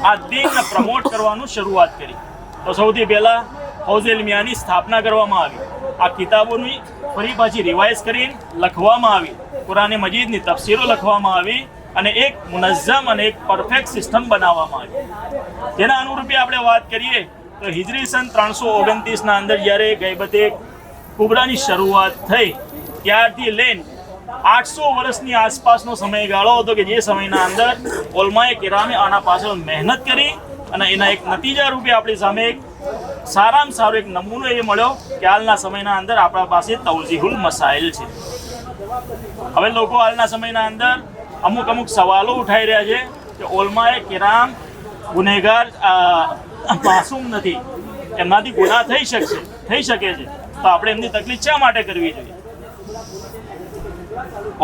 આ દીનને પ્રમોટ કરવાનું શરૂઆત કરી. તો સૌથી પહેલાં હૌઝ ઇલ્મિયાની સ્થાપના કરવામાં આવી. આ કિતાબોની ફરી પાછી રિવાઇઝ કરીને લખવામાં આવી. કુરાન મજીદની તફસીરો લખવામાં આવી અને એક મુનઝ્ઝમ અને એક પરફેક્ટ સિસ્ટમ બનાવવામાં આવી. જેના અનુરૂપે આપણે વાત કરીએ તો હિજરી સન 329ના અંદર જ્યારે ગૈબતે કુબરાની શરૂઆત થઈ ત્યારથી લઈને 800 વર્ષની આસપાસનો સમયગાળો હતો કે જે સમયના અંદર ઉલમાએ કિરામે આના પાછળ મહેનત કરી અને એના એક નતીજા રૂપે આપણી સામે એક સારામાં સારો એક નમૂનો એ મળ્યો કે હાલના સમયના અંદર આપણા પાસે તવઝીહુલ મસાઇલ છે. હવે લોકો હાલના સમયના અંદર અમુક સવાલો ઉઠાઈ રહ્યા છે કે ઉલમાએ કિરામ ગુનેગાર માસૂમ નથી, એમનાથી ગુનાહ થઈ શકે છે, તો આપણે એમની તકલીફ શા માટે કરવી જોઈએ?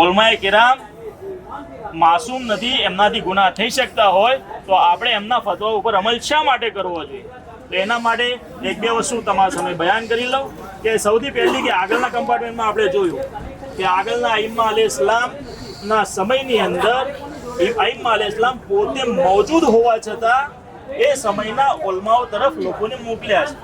ઉલમાએ કિરામ માસૂમ નથી, એમનાથી ગુનાહ થઈ શકતા હોય તો આપણે એમના ફતવા ઉપર અમલ શા માટે કરવો જોઈએ? તો એના માટે એક બે વસ્તુ તમારા સામે બયાન કરી લઉં કે સૌથી પહેલી કે આગળના કમ્પાર્ટમેન્ટમાં આપણે જોયું કે આગળના અઈમ્મા અલૈહિસ્સલામના સમયની અંદર અઈમ્મા અલૈહિસ્સલામ પોતે મોજૂદ હોવા છતાં એ સમયના ઉલમાઓ તરફ લોકોને મોકલ્યા છે.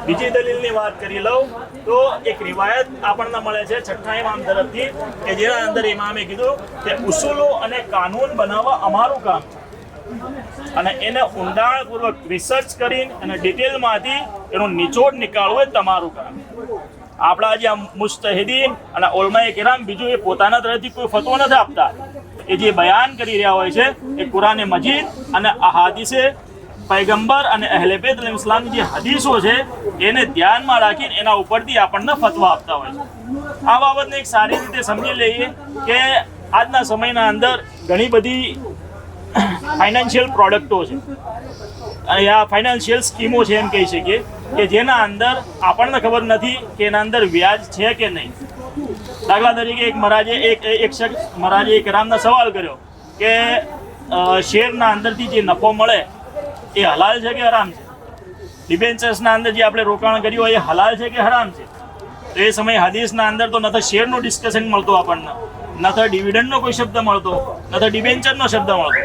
બીજી દલીલની વાત કરી લઉં તો એક રિવાયત આપણને મળે છે છઠ્ઠા ઇમામ તરફથી કે જેના અંદર ઇમામે કીધું કે ઉસૂલો અને કાનૂન બનાવવા અમારું કામ છે અને એને ઊંડાણપૂર્વક રિસર્ચ કરીને અને ડિટેલમાંથી એનો નિચોડ નીકાળવો એ તમારું કામ છે. આપણા જે મુસ્તહિદીન અને ઉલમાએ કિરામ બીજું એ પોતાના તરફથી કોઈ ફતવો નથી આપતા. એ જે બયાન કરી રહ્યા હોય છે એ કુરાન મજીદ અને અહાદીસે પૈગંબર અને અહેલે બેત અલૈહિસ્સલામની જે હદીસો છે એને ધ્યાનમાં રાખીને એના ઉપરથી આપણને ફતવા આપતા હોય છે. આ બાબતને એક સારી રીતે સમજી લઈએ કે આજના સમયના અંદર ઘણી બધી ફાઇનાન્શિયલ પ્રોડક્ટો છે અને આ ફાઇનાન્શિયલ સ્કીમો છે એમ કહી શકીએ કે જેના અંદર આપણને ખબર નથી કે એના અંદર વ્યાજ છે કે નહીં. દાખલા તરીકે એક શખ્સ મહારાજે કિરામના સવાલ કર્યો કે શેરના અંદરથી જે નફો મળે એ હલાલ છે કે હરામ છે? ડિબેન્ચર્સના અંદર જે આપણે રોકાણ કર્યું હોય એ હલાલ છે કે હરામ છે? તો એ સમયે હદીસના અંદર તો ન તો શેરનું ડિસ્કશન મળતું આપણને, ન તો ડિવિડન્ડનો કોઈ શબ્દ મળતો, ન તો ડિબેન્ચરનો શબ્દ મળતો.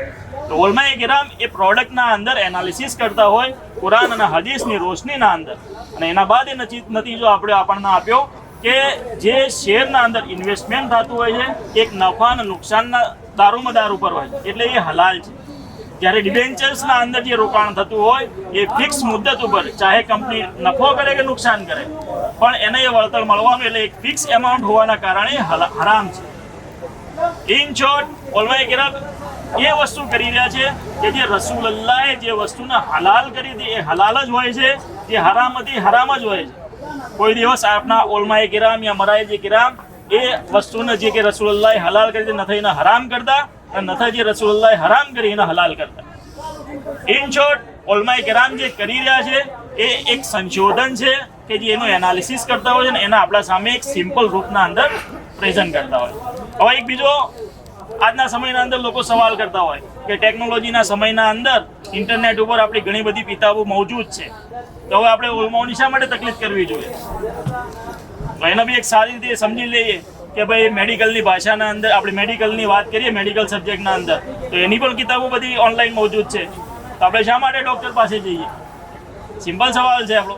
તો ઉલમાએ કિરામ એ પ્રોડક્ટના અંદર એનાલિસિસ કરતા હોય કુરાન અને હદીસની રોશનીના અંદર અને એના બાદ એ નતીજો આપણને આપ્યો કે જે શેરના અંદર ઇન્વેસ્ટમેન્ટ થતું હોય છે એક નફા અને નુકસાનના દારોમદાર ઉપર હોય છે એટલે એ હલાલ છે. જ્યારે ડિબેન્ચર્સના અંદર જે રોકાણ થતું હોય એ ફિક્સ મુદ્દત ઉપર ચાહે કંપની નફો કરે કે નુકસાન કરે પણ એને એ વળતર મળવાનું એટલે એક ફિક્સ એમાઉન્ટ હોવાના કારણે હરામ છે. ઇન શોર્ટ ઉલમાએ કિરામ એ વસ્તુ કરી રહ્યા છે કે જે રસૂલુલ્લાહે જે વસ્તુને હલાલ કરી હતી એ હલાલ જ હોય છે, જે હરામ હતી હરામ જ હોય છે. કોઈ દિવસ આપના ઉલમાએ કિરામ યા મરાએ કિરામ એ વસ્તુને જે કે રસૂલુલ્લાહે હલાલ કરી હતી નથી એને હરામ કરતા અને નથી જે રસૂલુલ્લાહે હરામ કરી એને હલાલ કરતા. ઇન શોર્ટ ઉલમાએ કિરામ જે કરી રહ્યા છે એ એક સંશોધન છે કે જે એનું એનાલિસિસ કરતા હોય છે ને એના આપણા સામે એક સિમ્પલ રૂપના અંદર પ્રેઝન્ટ કરતા હોય. હવે એક બીજો આજના સમયના અંદર લોકો સવાલ કરતા હોય કે ટેકનોલોજીના સમયના અંદર ઇન્ટરનેટ ઉપર આપણી ઘણી બધી કિતાબો મોજૂદ છે તો હવે આપણે ઉલમાઓની શા માટે તકલીફ કરવી જોઈએ? તો એને બી એક સારી રીતે સમજી લઈએ કે ભાઈ મેડિકલની ભાષાના અંદર આપણે મેડિકલની વાત કરીએ મેડિકલ સબ્જેક્ટના અંદર તો એની પણ કિતાબો બધી ઓનલાઈન મોજૂદ છે તો આપણે શા માટે ડૉક્ટર પાસે જઈએ? સિમ્પલ સવાલ છે આપણો.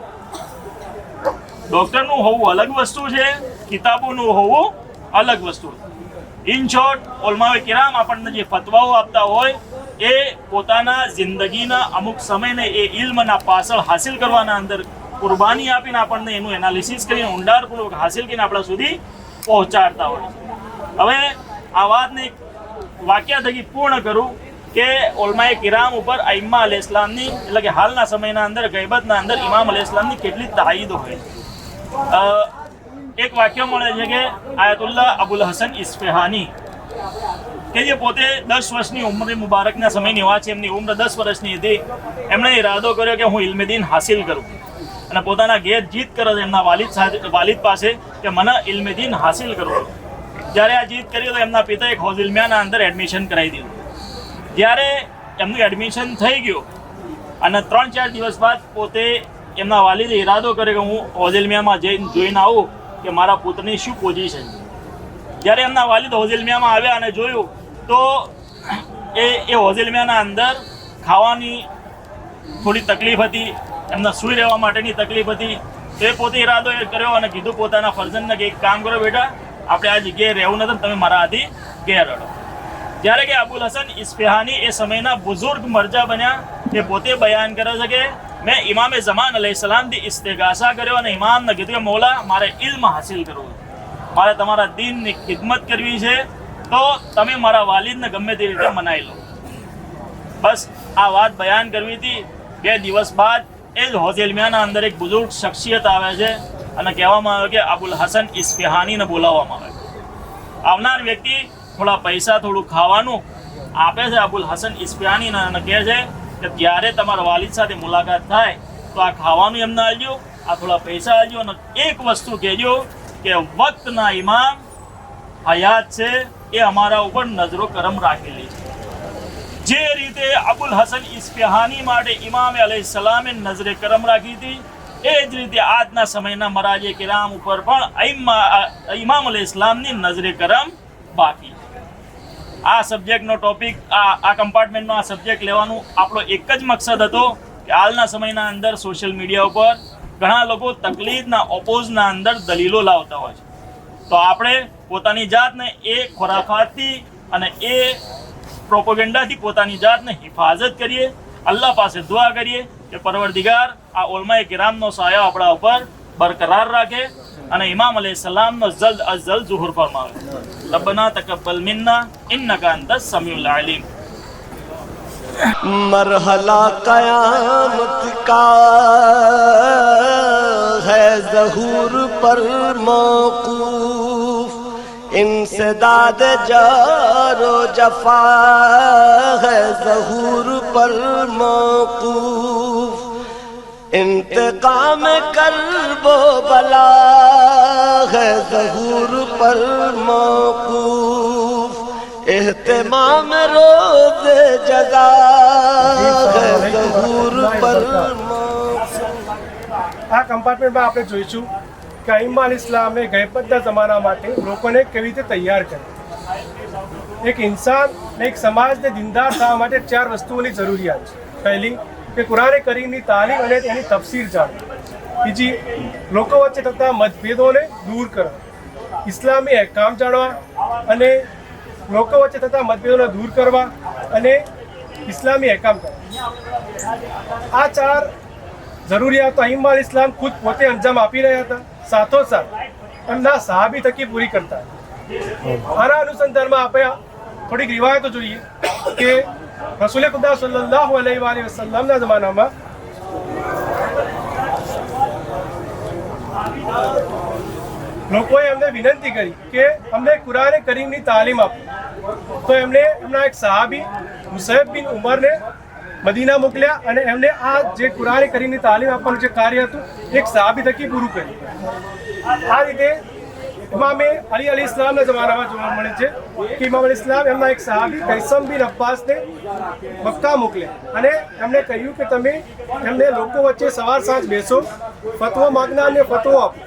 ડૉક્ટરનું હોવું અલગ વસ્તુ છે, કિતાબોનું હોવું અલગ વસ્તુ છે. ઇન શોર્ટ ઉલમાએ કિરામ આપણને જે ફતવાઓ આપતા હોય એ પોતાના જિંદગીના અમુક સમયને એ ઇલ્મના પાછળ હાસિલ કરવાના અંદર કુરબાની આપીને આપણને એનું એનાલિસિસ કરીને ઊંડાણપૂર્વક હાસિલ કરીને આપણા સુધી પહોંચાડતા હોય. હવે આ વાતને એક વાક્ય થકી પૂર્ણ કરું કે ઉલમાએ કિરામ ઉપર અઈમ્મા અલૈહિસ્સલામની એટલે કે હાલના સમયના અંદર ગૈબતના અંદર ઇમામ અલૈહિસ્સલામની કેટલી તાયીદો હોય છે. એક વાક્ય મળે છે કે આયતુલ્લાહ અબુલ હસન ઇસ્ફહાની કે જે પોતે 10 વર્ષની ઉંમરે મુબારકના સમયની વાત છે, એમની ઉંમર 10 વર્ષની હતી. એમણે ઈરાદો કર્યો કે હું ઇલ્મે દીન હાસિલ કરું અને પોતાના ઘેર જીત કરે છે એમના વાલિદ પાસે કે મને ઇલ્મે દીન હાસિલ કરવું. જ્યારે આ જીત કરી તો એમના પિતાએ હૌઝ ઇલ્મિયાના અંદર એડમિશન કરાવી દીધું. જ્યારે એમનું એડમિશન થઈ ગયું અને 3-4 દિવસ બાદ પોતે એમના વાલિદે ઈરાદો કર્યો કે હું હૌઝ ઇલ્મિયામાં જઈને જોઈને આવું કે મારા પુત્રની શું પોઝિશન છે. જ્યારે એમના વાલિદ હૌઝ ઇલ્મિયામાં આવ્યા અને જોયું તો એ હોજેલમિયાના અંદર ખાવાની થોડી તકલીફ હતી, એમને સૂઈ રહેવા માટેની તકલીફ હતી. તે પોતે ઈરાદો એ કર્યો અને કીધું પોતાના ફરજનને કે એક કામ કરો બેટા, આપણે આ જગ્યાએ રહેવું નથી, તમે મારા હાથી ઘેર હડો. જ્યારે કે અબુલ હસન ઇસ્ફહાની એ સમયના બુઝુર્ગ મરજા બન્યા, તે પોતે બયાન કરે છે કે મેં ઇમામે ઝમાન અલૈહિસ્સલામથી ઇસ્તિગાસા કર્યો અને ઇમામને કીધું કે મૌલા મારે ઇલ્મ હાસિલ કરવું, મારે તમારા દીનની ખિદમત કરવી છે, તો તમે મારા વાલિદને ગમે તે રીતે મનાઈ લો. બસ આ વાત બયાન કરવી હતી. 2 દિવસ બાદ એ જ હોજેલમિયાના અંદર એક બુઝુર્ગ શખ્સિયત આવે છે અને કહેવામાં આવે કે અબુલ હસન ઇસ્ફહાનીને બોલાવવામાં આવે. આવનાર વ્યક્તિ થોડા પૈસા થોડું ખાવાનું આપે છે અબુલ હસન ઇસ્ફહાનીને અને કહે છે કે ત્યારે તમારા વાલિદ સાથે મુલાકાત થાય તો આ ખાવાનું એમને આપજો, આ થોડા પૈસા આપજો અને એક વસ્તુ કહેજો કે વક્તના ઇમામ હયાત છે એ અમારા ઉપર નજરો કરમ રાખેલી છે. જે રીતે અબુલ હસન ઇસ્ફહાની માટે ઇમામે અલૈહિસ્સલામે નજરે કરમ રાખી હતી, એ જ રીતે આજના સમયના મરાજે કિરામ ઉપર પણ ઇમામ અલૈહિસ્સલામની નજરે કરમ બાકી. આ સબ્જેક્ટનો ટોપિક આ કમ્પાર્ટમેન્ટનો આ સબ્જેક્ટ લેવાનું આપણો એક જ મકસદ હતો કે હાલના સમયના અંદર સોશિયલ મીડિયા ઉપર ઘણા લોકો તકલીદના ઓપોઝના અંદર દલીલો લાવતા હોય છે. તો આપણે પોતાની જાતને એ ખોરાફાતથી અને એ પ્રોપોગેન્ડાથી પોતાની જાતને હિફાજત કરીએ. અલ્લાહ પાસે દુઆ કરીએ કે પરવરદિગાર આ ઉલમાએ કિરામનો સાયા આપણા ઉપર બરકરાર રાખે અને ઇમામ અલૈહિસ્સલામનો જલ્દ અજ જલ્દ ઝુહુર ફરમાવે. રબ્બના તકબ્બલ મિન્ના ઇન્નકા અંતસ સમીઉલ અલીમ. मरहला कयामत का है ज़हूर पर मौकूफ, इंसदाद जारो जफा है ज़हूर पर मौकूफ, इंतकाम करबो बला है ज़हूर पर मौकूफ, एहतमाम रोज़ जज़ा है ज़हूर पर मौकूफ. આ કમ્પાર્ટમેન્ટમાં આપણે જોઈશું કે અઈમ્મા અલ ઇસ્લામે ગઈપતના જમાના માટે લોકોને કેવી રીતે તૈયાર કરે. એક ઇન્સાન ને એક સમાજને દીનદાર થવા માટે 4 વસ્તુઓની જરૂરિયાત છે. પહેલી કે કુરાન કરીમની તાલીમ અને એની તફસીર જાણવી. બીજી, લોકો વચ્ચે થતા મતભેદોને દૂર કરવા, ઇસ્લામી અહેકામ જાણવા અને લોકો વચ્ચે થતા મતભેદોને દૂર કરવા અને ઇસ્લામી અહેકામ કરવા. આ 4 જરૂરિયાતો અઈમ્મા અલ ઇસ્લામ ખુદ પોતે અંજામ આપી રહ્યા હતા, સાથોસાથ એમના સહાબી થકી પૂરી કરતા. આના અનુસંધાનમાં આપણે થોડીક રિવાયતો જોઈએ કે રસૂલે ખુદા સલ્લલ્લાહુ અલૈહિ વસલ્લમના જમાનામાં લોકોએ એમને વિનંતી કરી કે અમને કુરાન કરીમની તાલીમ આપો. તો એમણે એમના એક સહાબી મુસૈબ બિન ઉમરને મદીના મોકલ્યા અને એમને આ જે કુરાન કરીમની તાલીમ આપવાનું જે કાર્ય હતું એક સહાબી થકી પૂરું કર્યું. આ રીતે ઇમામે અલી અલી ઇસ્લામના જમાનામાં જોવા મળે છે કે ઇમામ અલી ઇસ્લામ એમના એક સહાબી કૈસમ બિન અબ્બાસને મક્કા મોકલ્યા અને એમણે કહ્યું કે તમે એમને લોકો વચ્ચે સવાર સાંજ બેસો, ફતવો માંગનારને ફતવો આપો,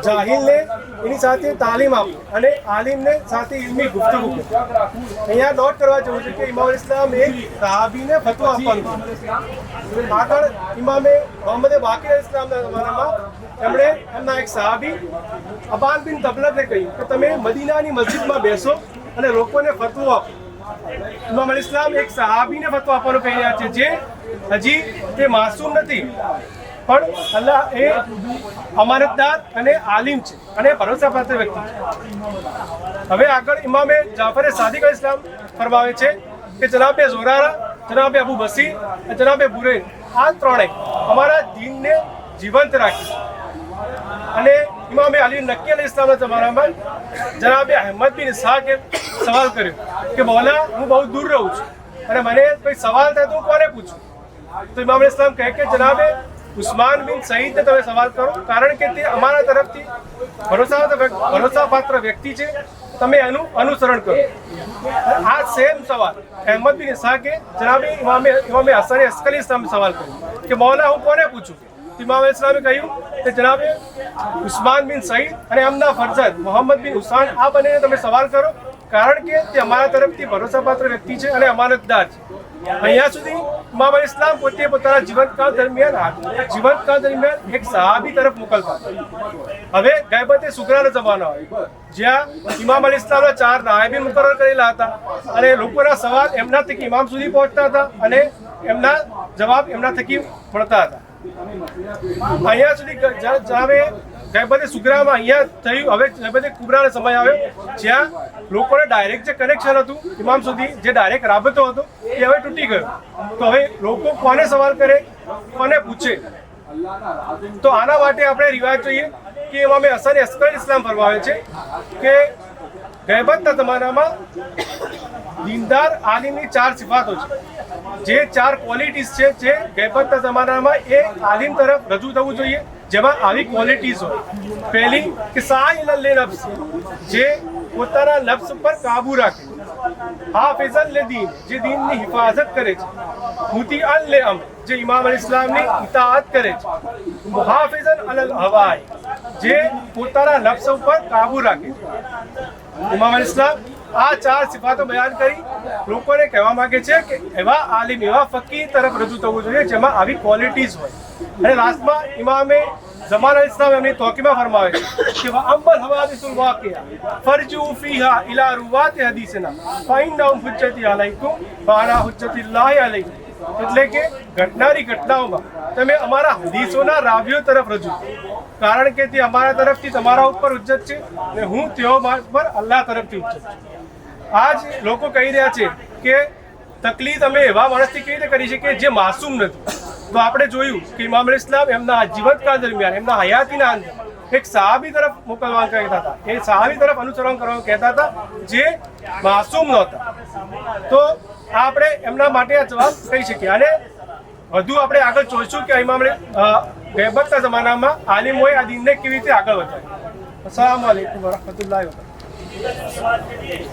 જાહિલને એની સાથે તાલીમ આપો અને આલિમને સાથે ઇલ્મી ગુફ્તગુ કરો. અહીંયા નોટ કરવા જેવું છે કે ઇમામ અલ ઇસ્લામ એક સહાબીને ફતવો આપવાનું. આગળ ઇમામે મોહમ્મદ બાકિર અલ ઇસ્લામના જમાનામાં એમણે એમના એક સહાબી અબાન બિન તબલગને કહ્યું કે તમે મદીનાની મસ્જિદમાં બેસો અને લોકોને ફતવો આપો. ઇમામ અલ ઇસ્લામ એક સહાબીને ફતવો આપવાનું કહી રહ્યા છે જે હજી તે માસૂમ નથી, પણ અલ્લાહ એ અમાનતદાર અને આલિમ છે અને ભરોસાપાત્ર વ્યક્તિ છે. હવે આગળ ઇમામે જાફર સાદિક અલ ઇસ્લામ ફરમાવે છે કે જનાબે ઝુરારા, જનાબે અબુ બસીર અને જનાબે બુરૈન આ ત્રણે અમારા દીનને જીવંત રાખી. અને ઇમામે અલી નકી અલ ઇસ્લામના જમાનામાં જનાબે અહેમદ બિન ઇસ્હાકે સવાલ કર્યો કે મૌલા હું બહુ દૂર રહું છું અને મને કોઈ સવાલ થાય તો હું કોને પૂછું. તો ઇમામ અલ ઇસ્લામ કહે કે જનાબે ઉસ્માન બિન સઈદને તમે સવાલ કરો, કારણ કે તે અમારા તરફથી ભરોસાપાત્ર વ્યક્તિ છે, તમે એનું અનુસરણ કરો. આ સેમ સવાલ અહેમદ બિન ઇસ્હાકે જનાબે ઇમામે હસન અસ્કરી ઇસ્લામ સવાલ કર્યો કે મૌલા હું કોને પૂછું. ઇમામ ઇસ્લામે કહ્યું કે જનાબે ઉસ્માન બિન સઈદ અને એમના ફરજંદ મોહમ્મદ બિન હુસૈન આ બંનેને તમે સવાલ કરો, કારણ કે તે અમારા તરફથી ભરોસાપાત્ર વ્યક્તિ છે અને અમાનતદાર છે. અહીંયા સુધી ઇમામ અલી ઇસ્લામ પોતે પોતાના જીવનકાળ દરમિયાન એક સહાબી તરફ મોકલતા. હવે ગૈબતે સુગરાનો જમાનો આવ્યો જ્યાં ઇમામ અલી ઇસ્લામના 4 નાયબી મુકર્રર કરેલા હતા અને લોકોના સવાલ એમના થકી ઇમામ સુધી પહોંચતા હતા અને એમના જવાબ એમના થકી મળતા હતા. અહીંયા સુધી ગૈબતે સુગરામાં અહીંયા થયું. હવે ગૈબતે કુબરાનો સમય આવ્યો જ્યાં લોકોને ડાયરેક્ટ જે કનેક્શન હતું ઇમામ સુધી, જે ડાયરેક્ટ રાબતો હતો એ હવે તૂટી ગયો. તો હવે લોકો કોને સવાલ કરે, કોને પૂછે? તો આના માટે આપણે રિવાયત જોઈએ કે ઇમામે હસન અસ્કર ઇસ્લામ ફરમાવે છે કે ગૈબતના જમાનામાં દીનદાર આલિમની 4 સિફાતો છે, જે 4 ક્વોલિટીઝ છે જે ગૈબતના જમાનામાં એ આલિમ તરફ રજૂ થવું જોઈએ, જેમાં આવી ક્વોલિટીઝ હોય. પહેલી કે સાઇલન લે નફ્સ, જે પોતાના નફ્સ પર કાબુ રાખે. હાફિઝન લે દીન, જે દીનની હિફાજત કરે છે. મુતીઅન લે અમ્ર, જે ઇમામ અલી ઇસ્લામની ઇતાઅત કરે છે. મુહાફિઝન અલલ હવાઈ, જે પોતાના નફ્સ ઉપર કાબુ રાખે છે. ઇમામ અલી ઇસ્લામ આ 4 સિફાતો બયાન કરી લોકોને કહેવા માંગે છે કે એવા આલિમ, એવા ફકીહ તરફ રજૂ થવું જોઈએ જેમાં આવી ક્વોલિટીઝ હોય. અને લાસ્ટમાં ઇમામે ઝમાન અલ ઇસ્લામ એમની તોકીમાં ફરમાવે છે કે અમ્મલ હવાદિસુલ વાक़િયા ફરજુ ફીહા ઇલા રૂવાત હદીસના ફઇન્નહુમ હુજ્જતી અલૈકુમ ફઅના હુજ્જતુલ્લાહિ અલૈકુમ. એટલે કે ઘટનારી ઘટનાઓમાં તમે અમારા હદીસોના રાવીઓ તરફ રજૂ, કારણ કે તે અમારા તરફથી તમારા ઉપર હુજ્જત છે અને હું તેઓ પર અલ્લાહ તરફથી હુજ્જત છું. આજ લોકો કહી રહ્યા છે કે તકલીફ અમે એવા માણસથી કેવી રીતે કરી શકીએ જે માસૂમ નથી. તો આપણે જોયું કે ઇમામ અલી ઇસ્લામ એમના જીવનકાળ દરમિયાન, એમના હયાતીના અંદર એક સહાબી તરફ મોકલવાનું કહેતા હતા, એ સહાબી તરફ અનુસરણ કરવાનું કહેતા હતા જે માસૂમ નહોતા. તો આપણે એમના માટે આ જવાબ કહી શકીએ. અને વધુ આપણે આગળ જોઈશું કે ઇમામ ગૈબતના જમાનામાં આલિમોએ આ દીનને કેવી રીતે આગળ વધાર્યું. અસ્સલામુ અલૈકુમ વરહમતુલ્લાહિ વબરકાતુહુ.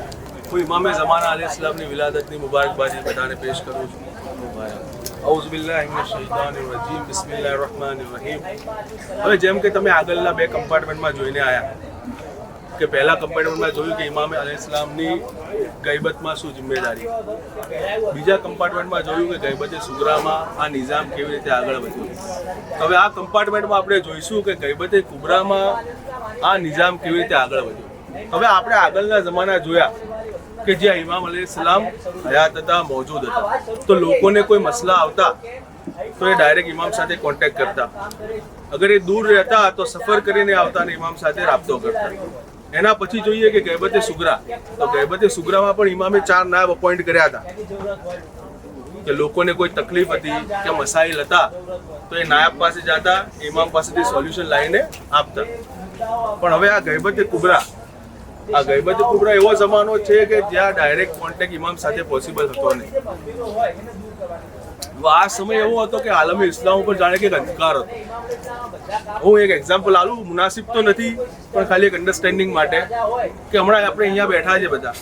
હું ઇમામે ઝમાના અલૈહિસ્સલામની વિલાદતની મુબારકબાદી બધાને પેશ કરું છું. અઉઝુ બિલ્લાહિ મિનશ શૈતાનિર રજીમ, બિસ્મિલ્લાહિર રહેમાનિર રહીમ. હવે જેમ કે તમે આગળના 2 કમ્પાર્ટમેન્ટમાં જોઈને આવ્યા કે પહેલા કમ્પાર્ટમેન્ટમાં જોયું કે ઇમામે અલૈહિસ્સલામની ગૈબતમાં શું જિમ્મેદારી, બીજા કમ્પાર્ટમેન્ટમાં જોયું કે ગૈબતે સુગરામાં આ નિઝામ કેવી રીતે આગળ વધ્યો. હવે આ કમ્પાર્ટમેન્ટમાં આપણે જોઈશું કે ગૈબતે કુબરામાં આ નિઝામ કેવી રીતે આગળ વધ્યો. હવે આપણે આગળના જમાના જોયા કે જ્યાં ઇમામ અલૈહિસ્સલામ હયાત હતા, મોજૂદ હતા, તો લોકોને કોઈ મસલા આવતા તો એ ડાયરેક્ટ ઇમામ સાથે કોન્ટેક્ટ કરતા. અગર એ દૂર રહેતા તો સફર કરીને આવતા અને ઇમામ સાથે રાબતો કરતા. એના પછી જોઈએ કે ગૈબતે સુગરા, તો ગૈબતે સુગરામાં પણ ઇમામે 4 નાયબ અપોઇન્ટ કર્યા હતા કે લોકોને કોઈ તકલીફ હતી કે મસાઇલ હતા તો એ નાયબ પાસે જતા, ઇમામ પાસેથી સોલ્યુશન લાવીને આપતા. પણ હવે આ ગૈબતે કુબરા એવો જમાનો છે કે જ્યાં ડાયરેક્ટ કોન્ટેક્ટ ઇમામ સાથે પોસિબલ હતો નહીં. આ સમય એવો હતો કે આલમે ઇસ્લામ ઉપર જાણે કે એક અધિકાર હતો. હું એક એક્ઝામ્પલ આલું, મુનાસિબ તો નથી પણ ખાલી એક અન્ડરસ્ટેન્ડિંગ માટે કે હમણાં આપણે અહીંયા બેઠા છે બધા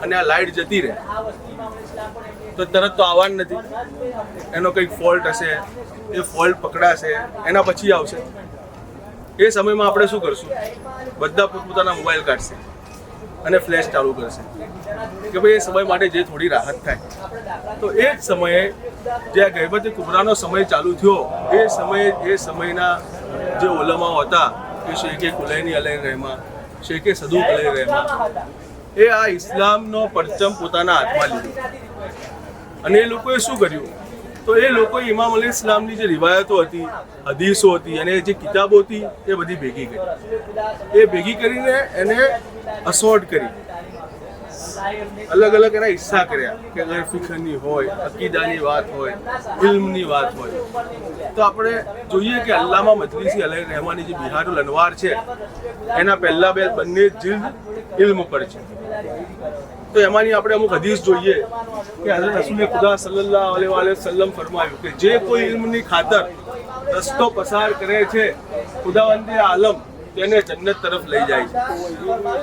અને આ લાઇટ જતી રહે તો તરત તો આવવાનું નથી. એનો કંઈક ફોલ્ટ હશે, એ ફોલ્ટ પકડાશે, એના પછી આવશે. એ સમયમાં આપણે શું કરશું? બધા પોતપોતાના મોબાઈલ કાઢશે અને ફ્લેશ ચાલુ કરશે કે ભાઈ એ સમય માટે જે થોડી રાહત થાય. તો એ જ સમયે જે ગૈબતે કુબરાનો સમય ચાલુ થયો, એ સમયના જે ઉલમાઓ હતા કે શેખે કુલૈની અલૈહિ રહેમા, શેખે સદુક અલૈહિ રહેમા, એ આ ઇસ્લામનો પરચમ પોતાના હાથમાં લીધો. અને એ લોકોએ શું કર્યું? તો એ લોકોએ ઇમામ અલી ઇસ્લામની જે રિવાયતો હતી, હદીસો હતી અને જે કિતાબો હતી એ બધી ભેગી કરી. એ ભેગી કરીને એને અસોર્ટ કરી, અલગ અલગ એના હિસ્સા કર્યા કે અગર ફિકરની હોય, અકીદાની વાત હોય, ઇલ્મની વાત હોય. તો આપણે જોઈએ કે અલ્લામા મજલિસી અલૈહિ રહેમાની જે બિહારુલ અનવાર છે એના પહેલા બંને જિલ્દ ઇલ્મ પર છે. તો એમાંની આપણે અમુક હદીસ જોઈએ કે હઝરત રસૂલ ખુદા સલ્લલ્લાહુ અલૈહિ વસલ્લમ ફરમાયું કે જે કોઈ ઇલ્મની ખાતર રસ્તો પસાર કરે છે ખુદાવંદે આલમ તેને જન્નત તરફ લઈ જાય છે.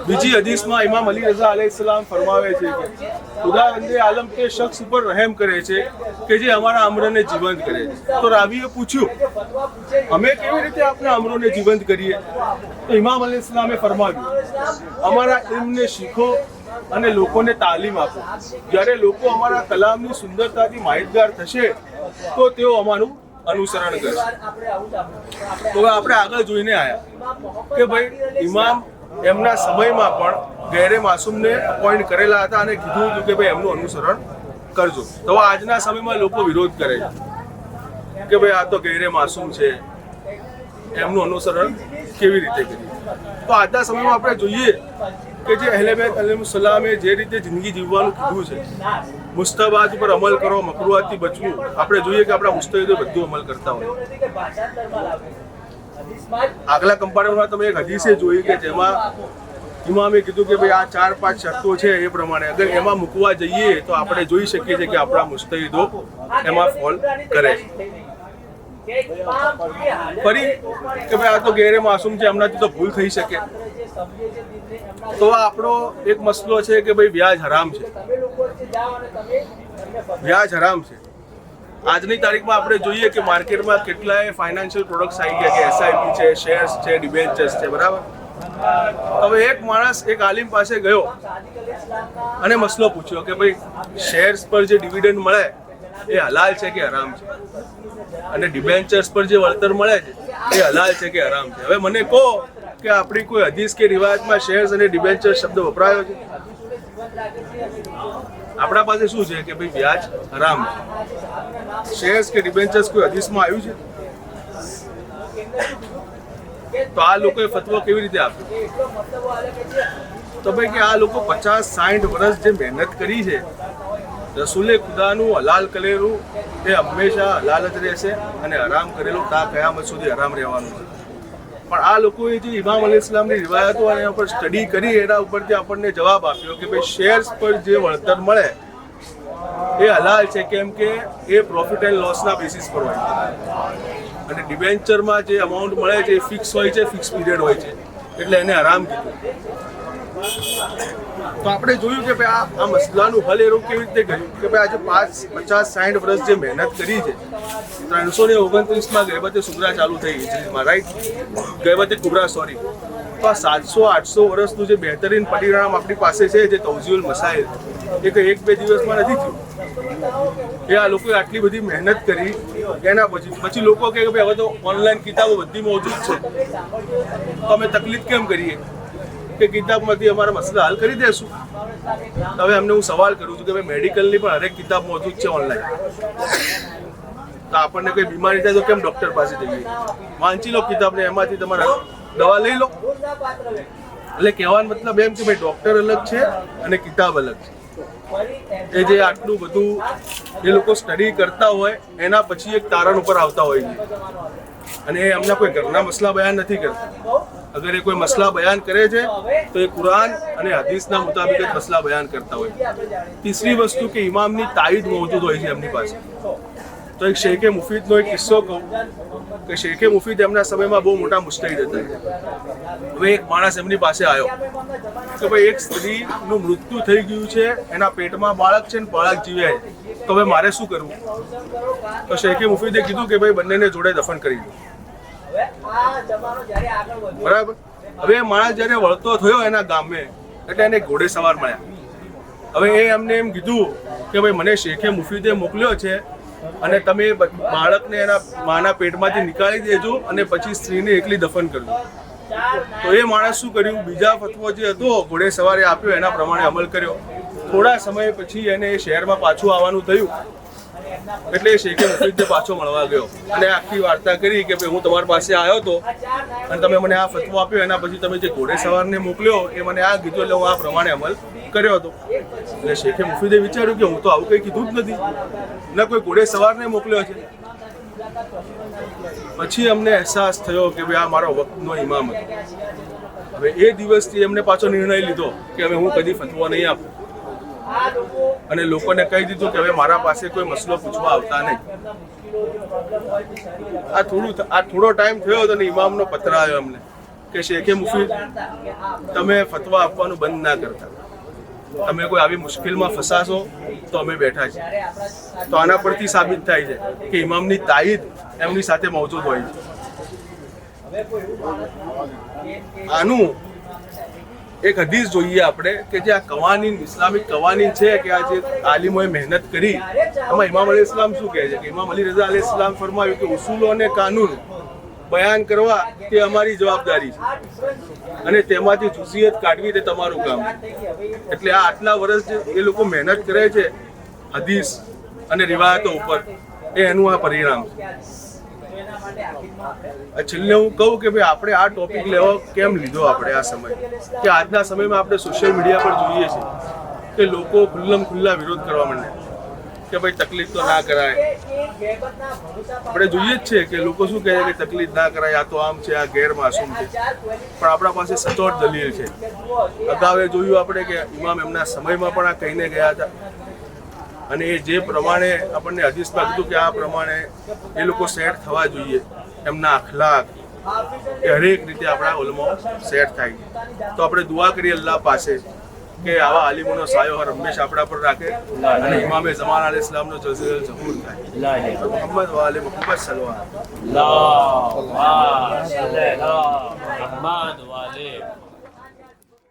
બીજી હદીસમાં ઇમામ અલી રઝા અલૈહિસ્સલામ ફરમાવે છે કે ખુદાવંદે આલમ તે શખ્સ ઉપર રહેમ કરે છે કે જે અમારા અમરને જીવંત કરે છે. તો રાવીએ પૂછ્યું અમે કેવી રીતે આપણા અમરોને જીવંત કરીએ? તો ઇમામ અલૈહિસ્સલામે ફરમાવ્યું અમારા ઇલ્મને શીખો અને લોકોને તાલીમ આપો. જ્યારે લોકો અમારા કલામની સુંદરતાથી માહિતગાર થશે તો તેઓ અમારું અનુસરણ કરશે. તો હવે આપણે આગળ જોઈને આવ્યા કે ભાઈ ઇમામ એમના સમયમાં પણ ગૈરે માસૂમને અપોઇન્ટ કરેલા હતા અને કીધું હતું કે ભાઈ એમનું અનુસરણ કરજો. તો આજના સમયમાં લોકો વિરોધ કરે છે કે ભાઈ આ તો ગૈરે માસૂમ છે, એમનું અનુસરણ કેવી રીતે કરીએ. તો આજના સમયમાં આપણે જોઈએ કે જે અહેલે બેત અલૈહિસ્સલામે જે રીતે જિંદગી જીવવાનું કીધું છે, મુસ્તહબાત ઉપર અમલ કરો, મકરૂહાતથી બચવું. આપણે જોઈએ કે આપણા મુસ્તહિદો બધું અમલ કરતા હોય. આગલા કમ્પાર્ટમેન્ટમાં તમે એક હદીસે જોઈ કે જેમાં ઇમામે કીધું કે ભાઈ આ 4-5 શરતો છે એ પ્રમાણે અગર એમાં મૂકવા જઈએ તો આપણે જોઈ શકીએ છીએ કે આપણા મુસ્તહિદો એમાં ફોલ કરે છે. ફરી કે ભાઈ આ તો ગેરે માસૂમ છે, એમનાથી તો ભૂલ થઈ શકે. તો આ આપણો એક મસલો છે કે ભાઈ વ્યાજ હરામ છે. વ્યાજ હરામ છે. આજની તારીખમાં આપણે જોઈએ કે માર્કેટમાં કેટલાય ફાઇનાન્શિયલ પ્રોડક્ટ્સ આવી ગયા છે, SIP છે, શેર્સ છે, ડિબેન્ચર્સ છે, બરાબર. હવે એક માણસ એક આલિમ પાસે ગયો અને મસલો પૂછ્યો કે ભાઈ શેર્સ પર જે ડિવિડન્ડ મળે એ હલાલ છે કે હરામ છે, અને ડિબેન્ચર્સ પર જે વળતર મળે છે એ હલાલ છે કે હરામ છે. હવે મને કહો કે આપણી કોઈ હદીસ કે રિવાયતમાં શેર્સ અને ડિબેન્ચર્સ શબ્દ વપરાયો છે? આપણા પાસે શું છે કે ભાઈ વ્યાજ હરામ છે. શેર્સ કે ડિબેન્ચર્સ કોઈ હદીસમાં આવ્યું છે? તો આ લોકોએ ફતવો કેવી રીતે આપ્યો? તો ભાઈ કે આ લોકો 50-60 વર્ષ જે મહેનત કરી છે, રસૂલે ખુદાનું હલાલ કરેલું એ હંમેશા હલાલ જ રહેશે અને હરામ કરેલું તા કયામત સુધી હરામ રહેવાનું છે. પણ આ લોકોએ જે ઇમામ અલૈહિસ્સલામની રિવાયતો એના ઉપર સ્ટડી કરી એના ઉપરથી આપણને જવાબ આપ્યો કે ભાઈ શેર્સ પર જે વળતર મળે એ હલાલ છે, કેમ કે એ પ્રોફિટ એન્ડ લોસના બેસિસ પર હોય છે, અને ડિબેન્ચરમાં જે અમાઉન્ટ મળે છે એ ફિક્સ હોય છે, ફિક્સ પીરિયડ હોય છે, એટલે એને હરામ કીધું. તો આપણે જોયું કે ભાઈ આ મસલાનું હલ એવું કેવી રીતે કર્યું કે ભાઈ આજે 50-60 વર્ષ જે મહેનત કરી છે, 329માં ગૈબતે સુગરા ચાલુ થઈ હિજરીમાં, રાઈટ, ગૈબતે કુબરા સોરી. તો આ 700-800 વર્ષનું જે બહેતરીન પરિણામ આપણી પાસે છે, જે તૌઝીઉલ મસાઇલ, એ કંઈ 1-2 દિવસમાં નથી થયું. એ આ લોકોએ આટલી બધી મહેનત કરી એના પછી લોકો કહે કે ભાઈ હવે તો ઓનલાઈન કિતાબો બધી મોજૂદ છે, તો અમે તકલીફ કેમ કરીએ કે કિતાબમાંથી અમારા મસલા હલ કરી દેશું. હવે અમને હું સવાલ કરું છું કે ભાઈ મેડિકલની પણ હરેક કિતાબ મોજૂદ છે ઓનલાઈન, તો આપણને કોઈ બીમારી થાય તો કેમ ડૉક્ટર પાસે જઈએ? વાંચી લો કિતાબને, એમાંથી તમારે દવા લઈ લો. એટલે કહેવાનો મતલબ એમ કે ભાઈ ડૉક્ટર અલગ છે અને કિતાબ અલગ છે. એ જે આટલું બધું એ લોકો સ્ટડી કરતા હોય એના પછી એક તારણ ઉપર આવતા હોય છે, અને એ એમના કોઈ ઘરના મસલા બયાન નથી કરતા. અગર એ કોઈ મસલા બયાન કરે છે તો એ કુરાન અને હદીસના મુતાબિક જ મસલા બયાન કરતા હોય. તીસરી વસ્તુ કે ઇમામની તાઈદ મોજૂદ હોય છે એમની પાસે. તો એક શેખે મુફીદનો એક કિસ્સો કહું કે શેખે મુફીદ એમના સમયમાં બહુ મોટા મુજતહિદ હતા. હવે એક માણસ એમની પાસે આવ્યો કે ભાઈ એક સ્ત્રીનું મૃત્યુ થઈ ગયું છે, એના પેટમાં બાળક છે ને બાળક જીવે છે, તો હવે મારે શું કરવું? તો શેખે મુફીદે કીધું કે ભાઈ બંનેને જોડે દફન કરી દો. બરાબર. હવે માણસ જ્યારે વળતો થયો એના ગામે એટલે એને ઘોડે સવાર મળ્યા. હવે એ એમને એમ કીધું કે ભાઈ મને શેખે મુફીદે મોકલ્યો છે અને તમે બાળકને એના માના પેટમાંથી નીકાળી દેજો અને પછી સ્ત્રીને એકલી દફન કરજો. તો એ માણસ શું કર્યું, બીજા ફતવો જે હતો ઘોડે સવારે આપ્યો એના પ્રમાણે અમલ કર્યો. થોડા સમય પછી એને એ શહેરમાં પાછું આવવાનું થયું, એટલે એ શેખે મુફીદને પાછો મળવા ગયો અને આખી વાર્તા કરી કે ભાઈ હું તમારી પાસે આવ્યો હતો અને તમે મને આ ફતવો આપ્યો, એના પછી તમે જે ઘોડે સવારને મોકલ્યો એ મને આ કીધું, એટલે હું આ પ્રમાણે અમલ કર્યો હતો. એટલે શેખે મુફીદે વિચાર્યું કે હું તો આવું કંઈ કીધું જ નથી, ના કોઈ ઘોડે સવારને મોકલ્યો છે. પછી અમને અહેસાસ થયો કે ભાઈ આ મારો વખતનો ઇમામ હતો. હવે એ દિવસથી એમને પાછો નિર્ણય લીધો કે હવે હું કદી ફતવો નહીં આપું, અને લોકોને કહી દીધું કે હવે મારા પાસે કોઈ મસલો પૂછવા આવતા નહીં. આ થોડો ટાઈમ થયો હતો ને ઇમામનો પત્ર આવ્યો અમને કે શેખે મુફીદ તમે ફતવા આપવાનું બંધ ના કરતા, તમે કોઈ આવી મુશ્કેલમાં ફસાશો તો અમે બેઠા છીએ. તો આના પરથી સાબિત થાય છે કે ઇમામની તાઈદ એમની સાથે મોજૂદ હોય છે. આનું એક હદીસ જોઈએ આપણે કે જે આ કવાનીન ઇસ્લામિક કવાનીન છે કે આ જે આલિમોએ મહેનત કરી, એમાં ઇમામ અલી ઇસ્લામ શું કહે છે કે ઇમામ અલી રઝા અલી ઇસ્લામ ફરમાવ્યું કે ઉસૂલો અને કાનૂન બયાન કરવા તે અમારી જવાબદારી છે અને તેમાંથી જુઝિયત કાઢવી તે તમારું કામ છે. એટલે આ આટલા વર્ષ જે એ લોકો મહેનત કરે છે હદીસ અને રિવાયતો ઉપર, એ એનું આ પરિણામ છે. છેલ્લે હું કહું કે ભાઈ આપણે આ ટોપિક લેવો કેમ લીધો આપણે આ સમય, કે આજના સમયમાં આપણે સોશિયલ મીડિયા પર જોઈએ છીએ કે લોકો ખુલ્લમ ખુલ્લા વિરોધ કરવા માંડે કે ભાઈ તકલીફ તો ના કરાય. આપણે જોઈએ જ છે કે લોકો શું કહે છે કે તકલીફ ના કરાય, આ તો આમ છે, આ ગેરમાસૂમ છે, પણ આપણા પાસે સચોટ દલીલ છે. અગાઉ જોયું આપણે કે ઇમામ એમના સમયમાં પણ આ કહીને ગયા હતા અને એ જે પ્રમાણે આપણને હદીસમાં કીધું કે આ પ્રમાણે એ લોકો સેટ થવા જોઈએ, એમના અખલાક એ હરેક રીતે આપણા ઉલમાઓ સેટ થાય. તો આપણે દુઆ કરીએ અલ્લાહ પાસે કે આવા આલિમોનો સાયો હર હંમેશા આપણા પર રાખે અને ઇમામે ઝમાન અલૈહિસ સલામનો જઝીલ ઝહૂર થાય. મુહમ્મદ વાલે મુહમ્મદ સલ્લલ્લાહુ અલ્લાહ વાલે અલ્લાહ મુહમ્મદ વાલે